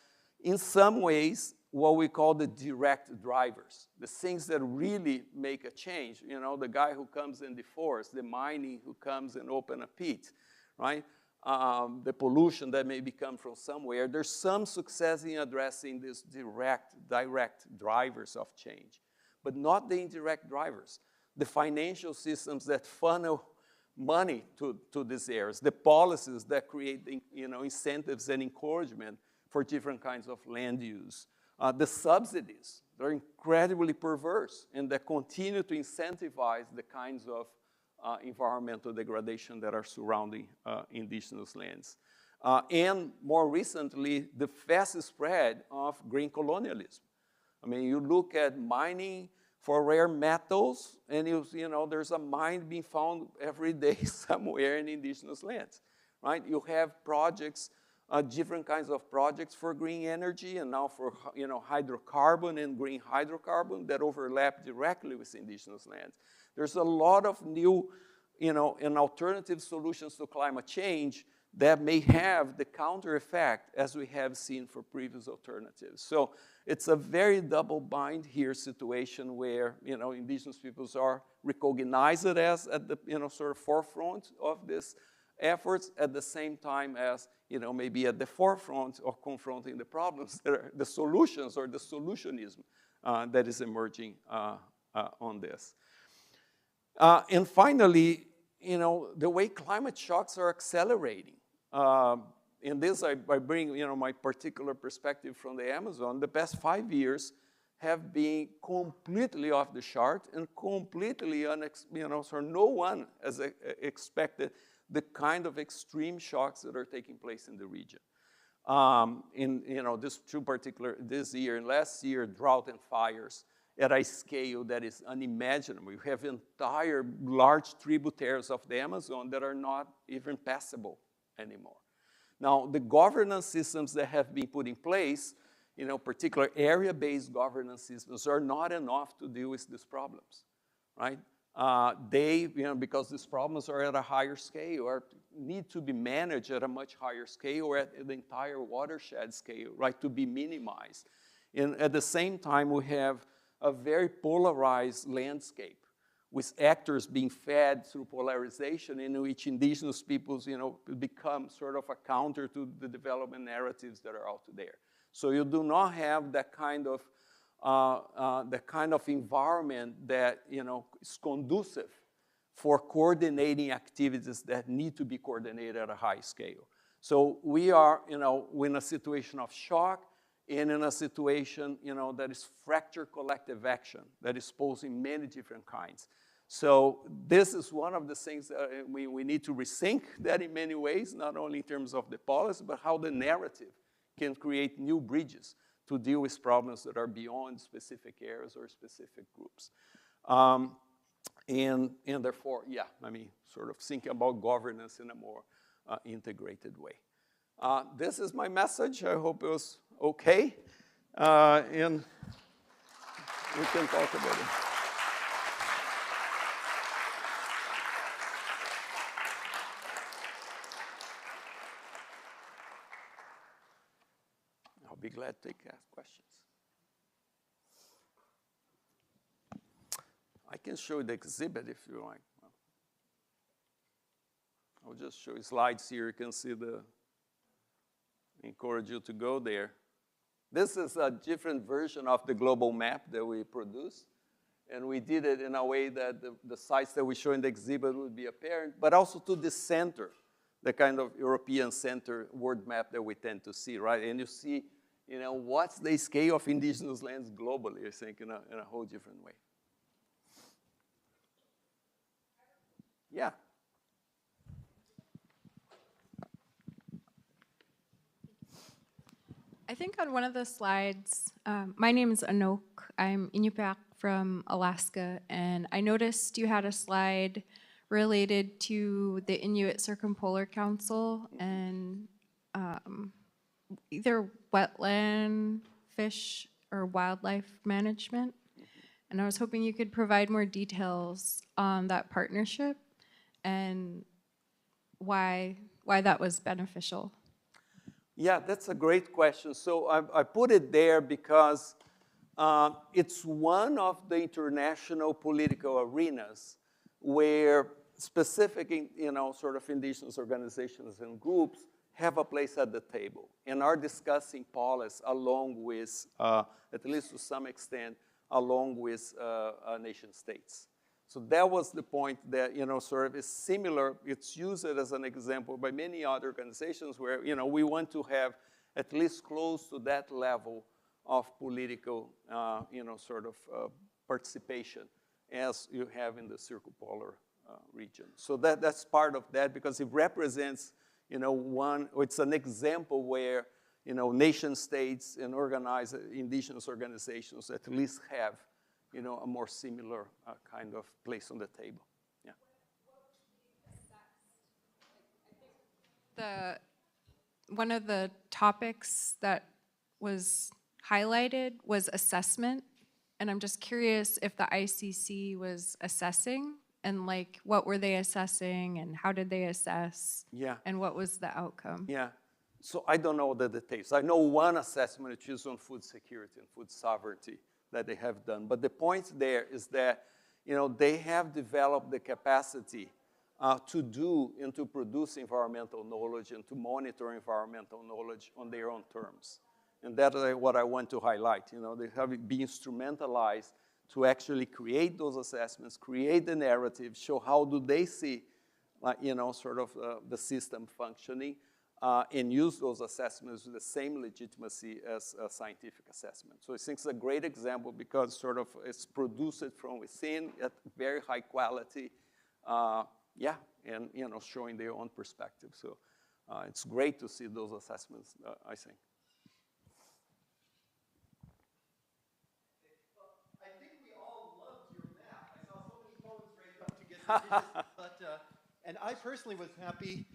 in some ways, what we call the direct drivers, the things that really make a change. You know, the guy who comes in the forest, the mining who comes and open a pit, right? The pollution that may come from somewhere. There's some success in addressing these direct drivers of change, but not the indirect drivers. The financial systems that funnel money to these areas, the policies that create, you know, incentives and encouragement for different kinds of land use. The subsidies, they're incredibly perverse and that continue to incentivize the kinds of environmental degradation that are surrounding indigenous lands. And more recently, the fast spread of green colonialism. I mean, you look at mining for rare metals, and you know, there's a mine being found every day somewhere in indigenous lands, right? You have projects, different kinds of projects for green energy, and now for, you know, hydrocarbon and green hydrocarbon that overlap directly with indigenous lands. There's a lot of new, you know, and alternative solutions to climate change that may have the counter effect as we have seen for previous alternatives. So it's a very double bind here situation where, you know, indigenous peoples are recognized as at the, you know, sort of forefront of this efforts, at the same time as, you know, maybe at the forefront of confronting the problems, that are the solutions or the solutionism that is emerging on this. And finally, you know, the way climate shocks are accelerating. In this, I bring, you know, my particular perspective from the Amazon. The past 5 years have been completely off the chart and completely, you know, so no one has expected the kind of extreme shocks that are taking place in the region. In, you know, this year and last year, drought and fires at a scale that is unimaginable. We have entire large tributaries of the Amazon that are not even passable anymore. Now, the governance systems that have been put in place, you know, particular area-based governance systems, are not enough to deal with these problems, right? You know, because these problems are at a higher scale or need to be managed at a much higher scale or at the entire watershed scale, right, to be minimized. And at the same time, we have a very polarized landscape with actors being fed through polarization in which indigenous peoples, you know, become sort of a counter to the development narratives that are out there. So you do not have that kind of environment that, you know, is conducive for coordinating activities that need to be coordinated at a high scale. So we are, you know, in a situation of shock and in a situation, you know, that is fractured collective action that is posing many different kinds. So this is one of the things that we need to rethink that in many ways, not only in terms of the policy, but how the narrative can create new bridges to deal with problems that are beyond specific areas or specific groups. And therefore, yeah, I mean, sort of thinking about governance in a more integrated way. This is my message. I hope it was okay. And we can talk about it. I'll be glad to take questions. I can show you the exhibit if you like. I'll just show you slides here. You can see encourage you to go there. This is a different version of the global map that we produced. And we did it in a way that the sites that we show in the exhibit would be apparent, but also to the center, the kind of European center world map that we tend to see, right? And you see, you know, what's the scale of indigenous lands globally, I think, in a whole different way. Yeah. I think on one of the slides, my name is Anouk. I'm Inupiaq from Alaska, and I noticed you had a slide related to the Inuit Circumpolar Council and either wetland, fish, or wildlife management. And I was hoping you could provide more details on that partnership and why that was beneficial. Yeah, that's a great question. So I put it there because it's one of the international political arenas where specific, you know, sort of indigenous organizations and groups have a place at the table and are discussing policy along with, at least to some extent, along with nation states. So that was the point that, you know, sort of is similar. It's used as an example by many other organizations where, you know, we want to have at least close to that level of political, you know, sort of participation as you have in the circumpolar region. So that's part of that because it represents, you know, it's an example where, nation states and organized indigenous organizations at least have, a more similar kind of place on the table. Yeah. One of the topics that was highlighted was assessment, and I'm just curious if the ICC was assessing, and like what were they assessing, and how did they assess? Yeah. And what was the outcome? Yeah. So I don't know the details. I know one assessment which is on food security and food sovereignty that they have done. But the point there is that, they have developed the capacity to do and to produce environmental knowledge and to monitor environmental knowledge on their own terms. And that is what I want to highlight. They have been instrumentalized to actually create those assessments, create the narrative, show how do they see, sort of the system functioning, and use those assessments with the same legitimacy as a scientific assessment. So I think it's a great example because sort of it's produced from within at very high quality, and showing their own perspective. So it's great to see those assessments, I think. I think we all loved your map. I saw so many phones raised up to get but and I personally was happy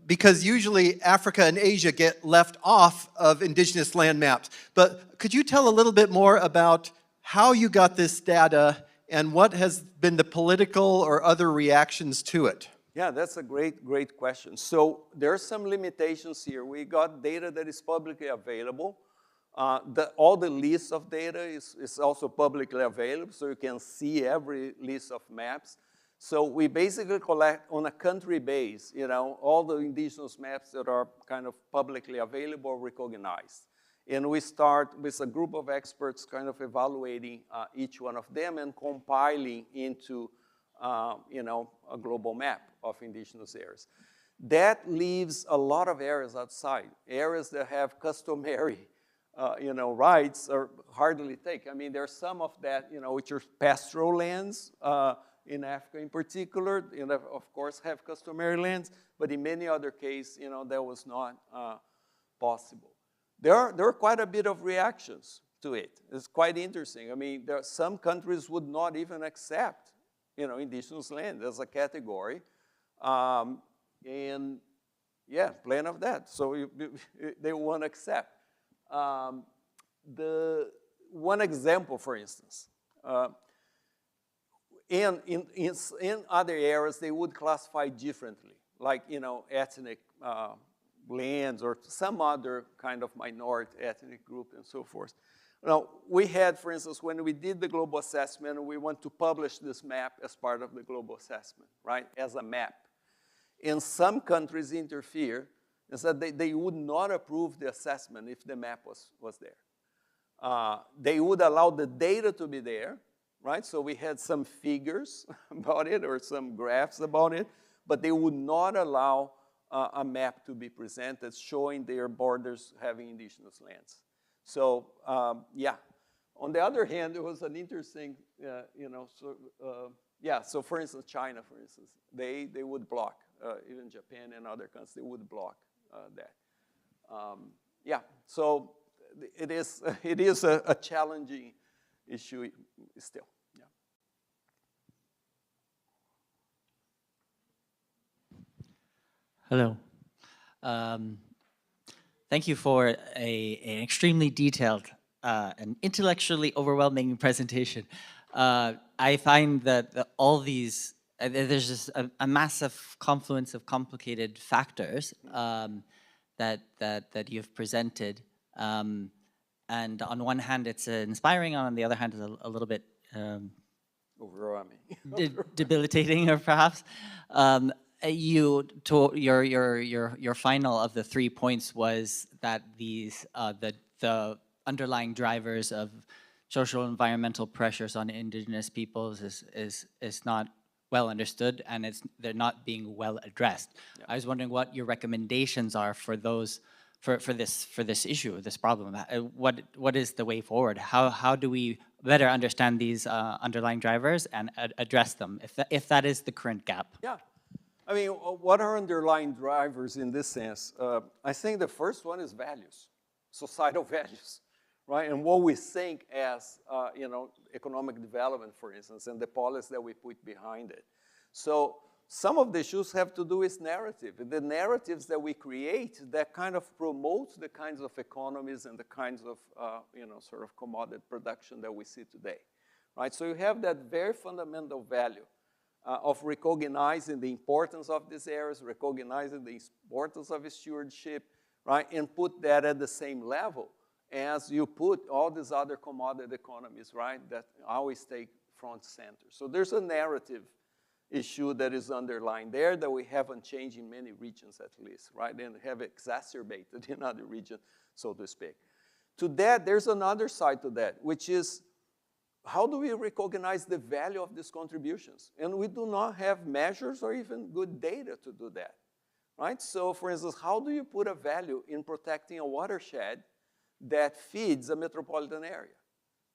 because usually Africa and Asia get left off of indigenous land maps. But could you tell a little bit more about how you got this data and what has been the political or other reactions to it? Yeah, that's a great question. So there are some limitations here. We got data that is publicly available. All the lists of data is also publicly available, so you can see every list of maps. So we basically collect on a country base, all the indigenous maps that are kind of publicly available or recognized. And we start with a group of experts kind of evaluating each one of them and compiling into, a global map of indigenous areas. That leaves a lot of areas outside, areas that have customary, rights are hardly taken. I mean, there's some of that, which are pastoral lands, in Africa in particular, of course, have customary lands, but in many other cases, that was not possible. There are quite a bit of reactions to it. It's quite interesting. I mean, some countries would not even accept, indigenous land as a category, and yeah, plain of that. So they won't accept. One example, for instance. In other areas, they would classify differently, like, ethnic lands or some other kind of minority ethnic group and so forth. Now, we had, for instance, when we did the global assessment, we want to publish this map as part of the global assessment, right, as a map. And some countries interfere and said they would not approve the assessment if the map was there. They would allow the data to be there, right? So we had some figures about it or some graphs about it, but they would not allow a map to be presented showing their borders having indigenous lands. So, yeah. On the other hand, it was an interesting, so for instance, China, for instance, they would block, even Japan and other countries, they would block that. So it is a challenging issue still. Yeah. Hello. Thank you for an extremely detailed and intellectually overwhelming presentation. I find that all these, there's just a massive confluence of complicated factors that you've presented. And on one hand, it's inspiring, on the other hand, it's a little bit Overwhelming. Debilitating, or perhaps. Your final of the 3 points was that these the underlying drivers of social and environmental pressures on indigenous peoples is not well understood, and they're not being well addressed. Yeah. I was wondering what your recommendations are for those for this issue, this problem. What is the way forward? How do we better understand these underlying drivers and address them if that is the current gap? Yeah. I mean, what are underlying drivers in this sense? I think the first one is values, societal values, right? And what we think as, economic development, for instance, and the policy that we put behind it. So some of the issues have to do with narrative. The narratives that we create that kind of promote the kinds of economies and the kinds of, sort of commodity production that we see today, right? So you have that very fundamental value of recognizing the importance of these areas, recognizing the importance of stewardship, right? And put that at the same level as you put all these other commodity economies, right? That always take front center. So there's a narrative issue that is underlying there that we haven't changed in many regions at least, right? And have exacerbated in other regions, so to speak. To that, there's another side to that, which is how do we recognize the value of these contributions? And we do not have measures or even good data to do that, right? So for instance, how do you put a value in protecting a watershed that feeds a metropolitan area,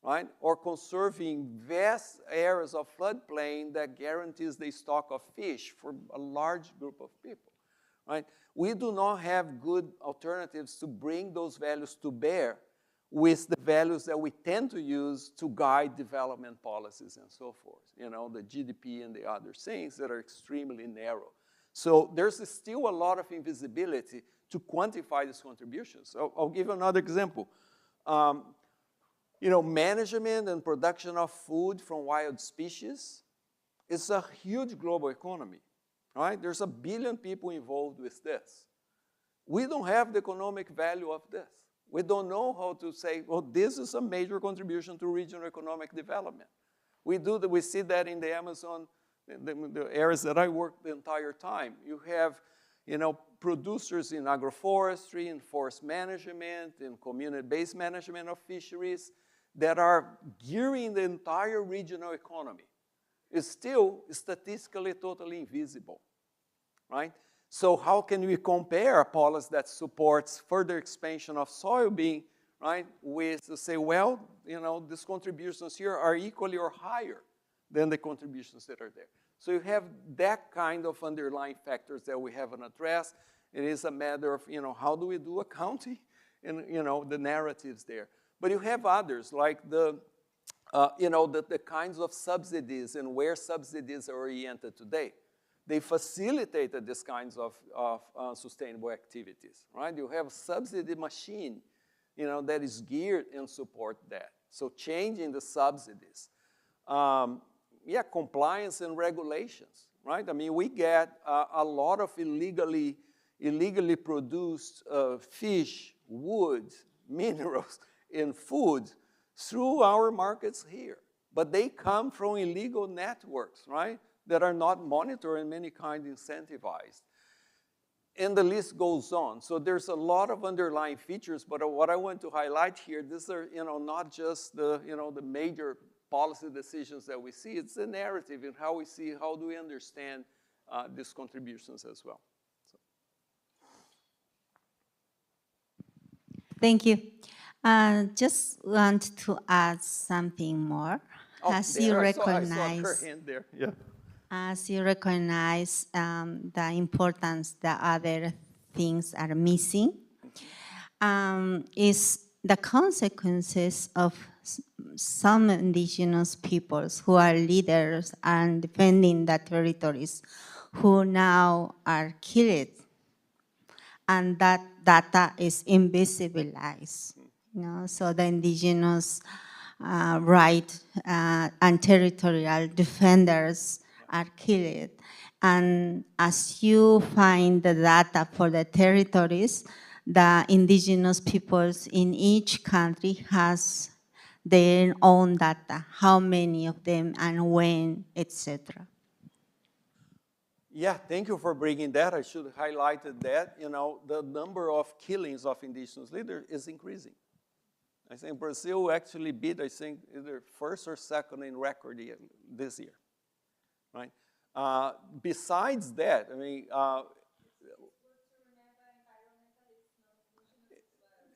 right? Or conserving vast areas of floodplain that guarantees the stock of fish for a large group of people, right? We do not have good alternatives to bring those values to bear with the values that we tend to use to guide development policies and so forth, the GDP and the other things that are extremely narrow. So there's still a lot of invisibility to quantify these contributions. I'll give another example. Management and production of food from wild species is a huge global economy, right? There's 1 billion people involved with this. We don't have the economic value of this. We don't know how to say, well, this is a major contribution to regional economic development. We see that in the Amazon, the areas that I worked the entire time. You have, producers in agroforestry, in forest management, in community-based management of fisheries that are gearing the entire regional economy. It's still statistically totally invisible, right? So how can we compare a policy that supports further expansion of soybean, right, with to say, well, these contributions here are equally or higher than the contributions that are there. So you have that kind of underlying factors that we haven't addressed. It is a matter of, how do we do accounting and, the narratives there. But you have others like the kinds of subsidies and where subsidies are oriented today. They facilitated these kinds of sustainable activities, right? You have a subsidy machine, that is geared and support that. So changing the subsidies. Compliance and regulations, right? I mean, we get a lot of illegally produced fish, wood, minerals, and food through our markets here. But they come from illegal networks, right? That are not monitored and many kind incentivized. And the list goes on. So there's a lot of underlying features, but what I want to highlight here, these are, not just the, the major policy decisions that we see, it's the narrative and how we see, how do we understand these contributions as well. So. Thank you. Just want to add something more. As you recognize, I saw her hand there. Yeah. As you recognize the importance that other things are missing, is the consequences of some indigenous peoples who are leaders and defending the territories who now are killed, and that data is invisibilized. So the indigenous right and territorial defenders are killed. And as you find the data for the territories, the indigenous peoples in each country has their own data, how many of them and when, etc. Yeah, thank you for bringing that. I should have highlighted that. The number of killings of indigenous leaders is increasing. I think Brazil actually beat, either first or second in record this year, right? Besides that,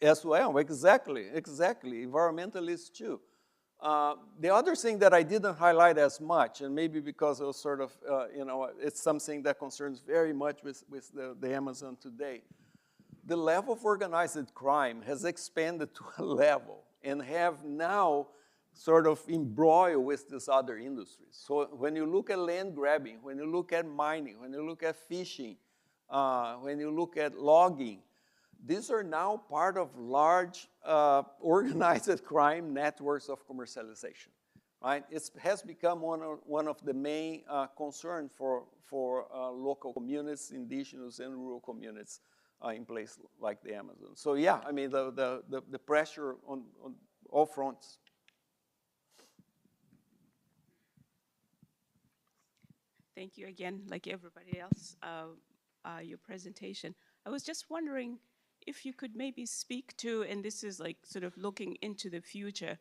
as well, exactly, environmentalists too. The other thing that I didn't highlight as much, and maybe because it was sort of, it's something that concerns very much with the Amazon today, the level of organized crime has expanded to a level and have now sort of embroiled with these other industries. So when you look at land grabbing, when you look at mining, when you look at fishing, when you look at logging, these are now part of large organized crime networks of commercialization, right? It has become one of the main concerns for local communities, indigenous and rural communities in places like the Amazon. So yeah, I mean, the pressure on all fronts. Thank you again, like everybody else, your presentation. I was just wondering if you could maybe speak to, and this is like sort of looking into the future,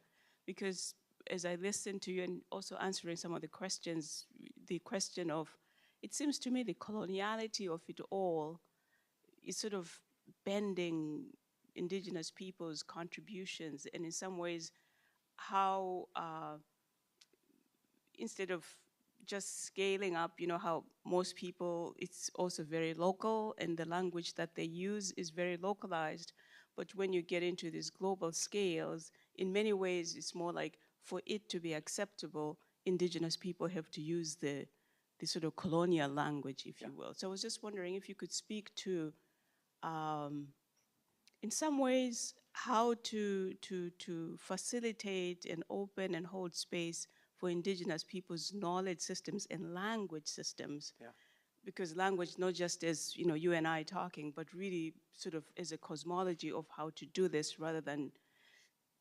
because as I listened to you and also answering some of the questions, the question of, it seems to me the coloniality of it all is sort of bending indigenous people's contributions, and in some ways, how instead of just scaling up, you know, how most people, it's also very local and the language that they use is very localized. But when you get into these global scales, in many ways, it's more like for it to be acceptable, indigenous people have to use the sort of colonial language, if you will. So I was just wondering if you could speak to, in some ways, how to facilitate and open and hold space for indigenous people's knowledge systems and language systems. Yeah. Because language, not just as, you know, you and I talking, but really sort of as a cosmology of how to do this rather than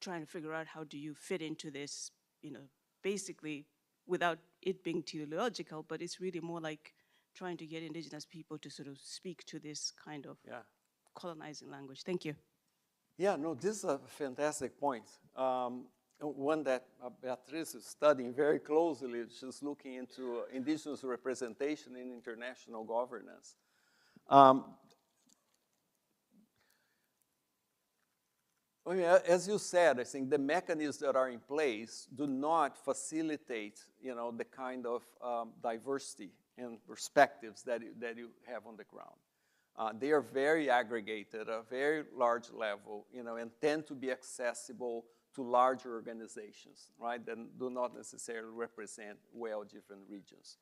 trying to figure out how do you fit into this, you know, basically without it being teleological, but it's really more like trying to get indigenous people to sort of speak to this kind of colonizing language. Thank you. Yeah, no, this is a fantastic point. One that Beatriz is studying very closely. She's looking into indigenous representation in international governance. I mean, as you said, I think the mechanisms that are in place do not facilitate, you know, the kind of diversity and perspectives that you have on the ground. They are very aggregated at a very large level, you know, and tend to be accessible to larger organizations, right, that do not necessarily represent well different regions.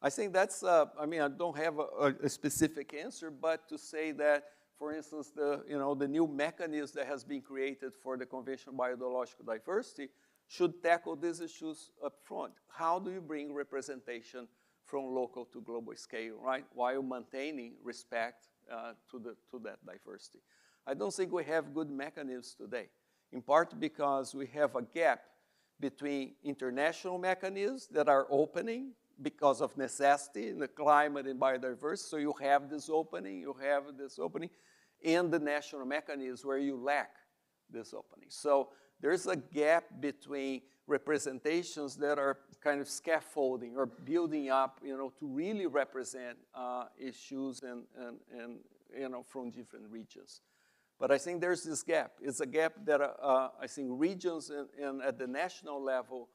I think that's, I mean, I don't have a specific answer, but to say that, for instance, the new mechanism that has been created for the Convention on Biological Diversity should tackle these issues up front. How do you bring representation from local to global scale, right, while maintaining respect to that diversity? I don't think we have good mechanisms today, in part because we have a gap between international mechanisms that are opening because of necessity in the climate and biodiversity. So you have this opening, and the national mechanisms where you lack this opening. So there's a gap between representations that are kind of scaffolding or building up, you know, to really represent issues and you know, from different regions. But I think there's this gap. It's a gap that I think regions and at the national level,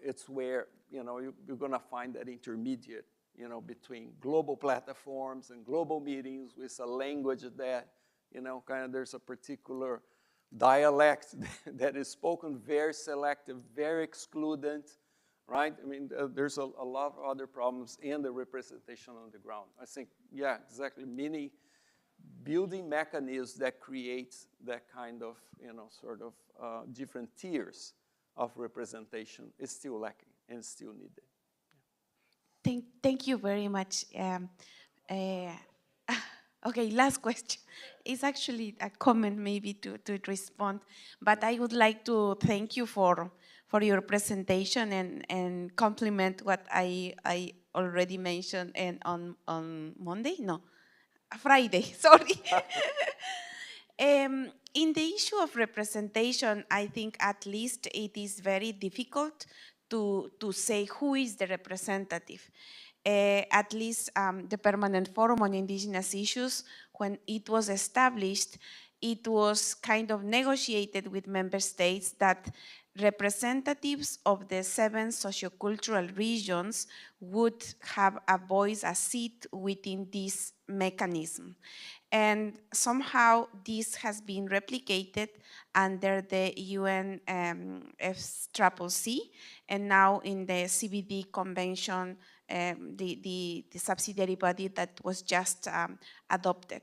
it's where, you know, you're going to find that intermediate, you know, between global platforms and global meetings with a language that, you know, kind of there's a particular dialect that is spoken very selective, very excludent, right? I mean, there's a lot of other problems in the representation on the ground. I think, yeah, exactly, many building mechanisms that create that kind of, you know, sort of different tiers of representation is still lacking and still needed. Thank you very much. Okay, last question. It's actually a comment maybe to respond, but I would like to thank you for your presentation and compliment what I already mentioned and on Monday? No, Friday, sorry. In the issue of representation, I think at least it is very difficult to say who is the representative. At least the Permanent Forum on Indigenous Issues, when it was established, it was kind of negotiated with member states that representatives of the 7 sociocultural regions would have a voice, a seat within this mechanism. And somehow this has been replicated under the UN FCCC, and now in the CBD Convention, the subsidiary body that was just adopted.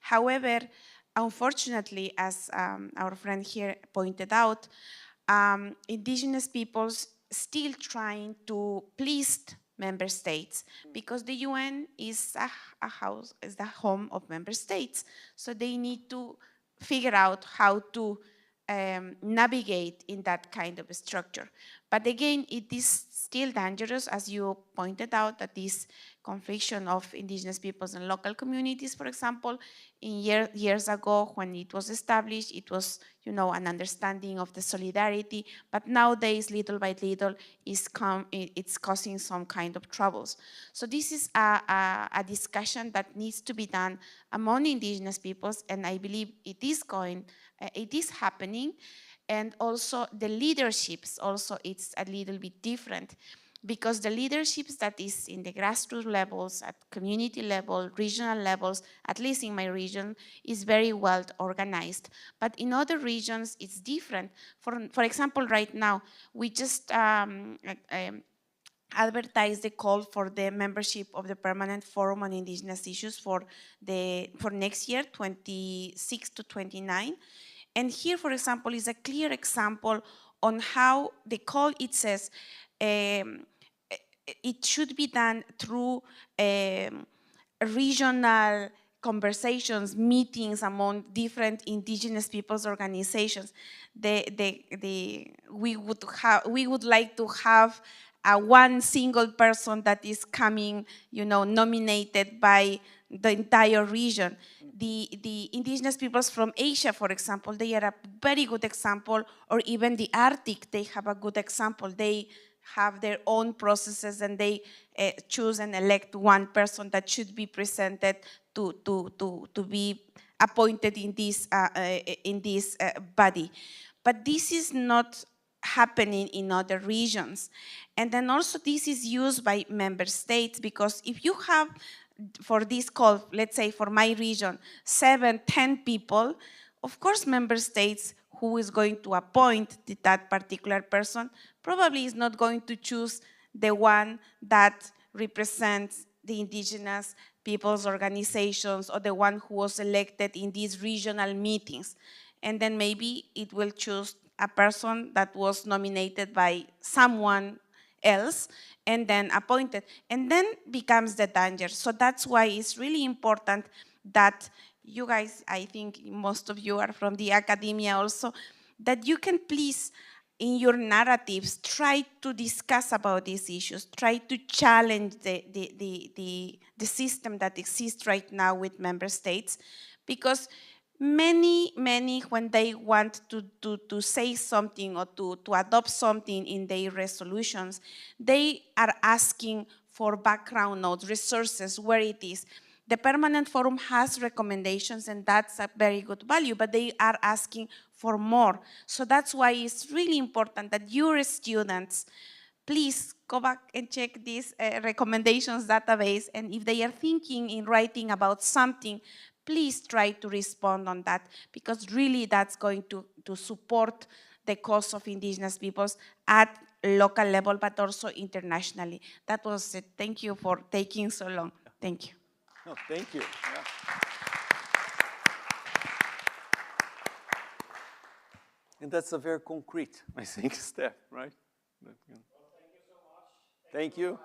However, unfortunately, as our friend here pointed out, indigenous peoples still trying to please member states, because the UN is a house, is the home of member states. So they need to figure out how to navigate in that kind of a structure. But again, it is still dangerous, as you pointed out, that this confliction of indigenous peoples and local communities, for example, years ago when it was established, it was, you know, an understanding of the solidarity, but nowadays, little by little, it's causing some kind of troubles. So this is a discussion that needs to be done among indigenous peoples, and I believe it is happening. And also the leaderships, also it's a little bit different, because the leaderships that is in the grassroots levels, at community level, regional levels, at least in my region, is very well organized. But in other regions, it's different. For example, right now, we just advertised the call for the membership of the Permanent Forum on Indigenous Issues for next year, 26 to 29. And here, for example, is a clear example on how the call, it says, it should be done through regional conversations, meetings among different indigenous peoples organizations. We would like to have one single person that is coming, you know, nominated by the entire region. The indigenous peoples from Asia, for example, they are a very good example, or even the Arctic, they have a good example. They have their own processes, and they choose and elect one person that should be presented to be appointed in this body. But this is not happening in other regions. And then also this is used by member states, because if you have, for this call, let's say for my region, 7, 10 people, of course member states who is going to appoint that particular person probably is not going to choose the one that represents the indigenous people's organizations, or the one who was elected in these regional meetings. And then maybe it will choose a person that was nominated by someone else and then appointed, and then becomes the danger. So that's why it's really important that you guys, I think most of you are from the academia also, that you can please, in your narratives, try to discuss about these issues, try to challenge the system that exists right now with member states, because many, when they want to say something or to adopt something in their resolutions, they are asking for background notes, resources, where it is. The Permanent Forum has recommendations, and that's a very good value, but they are asking for more. So that's why it's really important that your students, please go back and check this recommendations database, and if they are thinking in writing about something, please try to respond on that, because really that's going to support the cause of indigenous peoples at local level, but also internationally. That was it. Thank you for taking so long. Thank you. No, thank you. Yeah. And that's a very concrete, I think, step, right? Well, thank you so much. Thank you.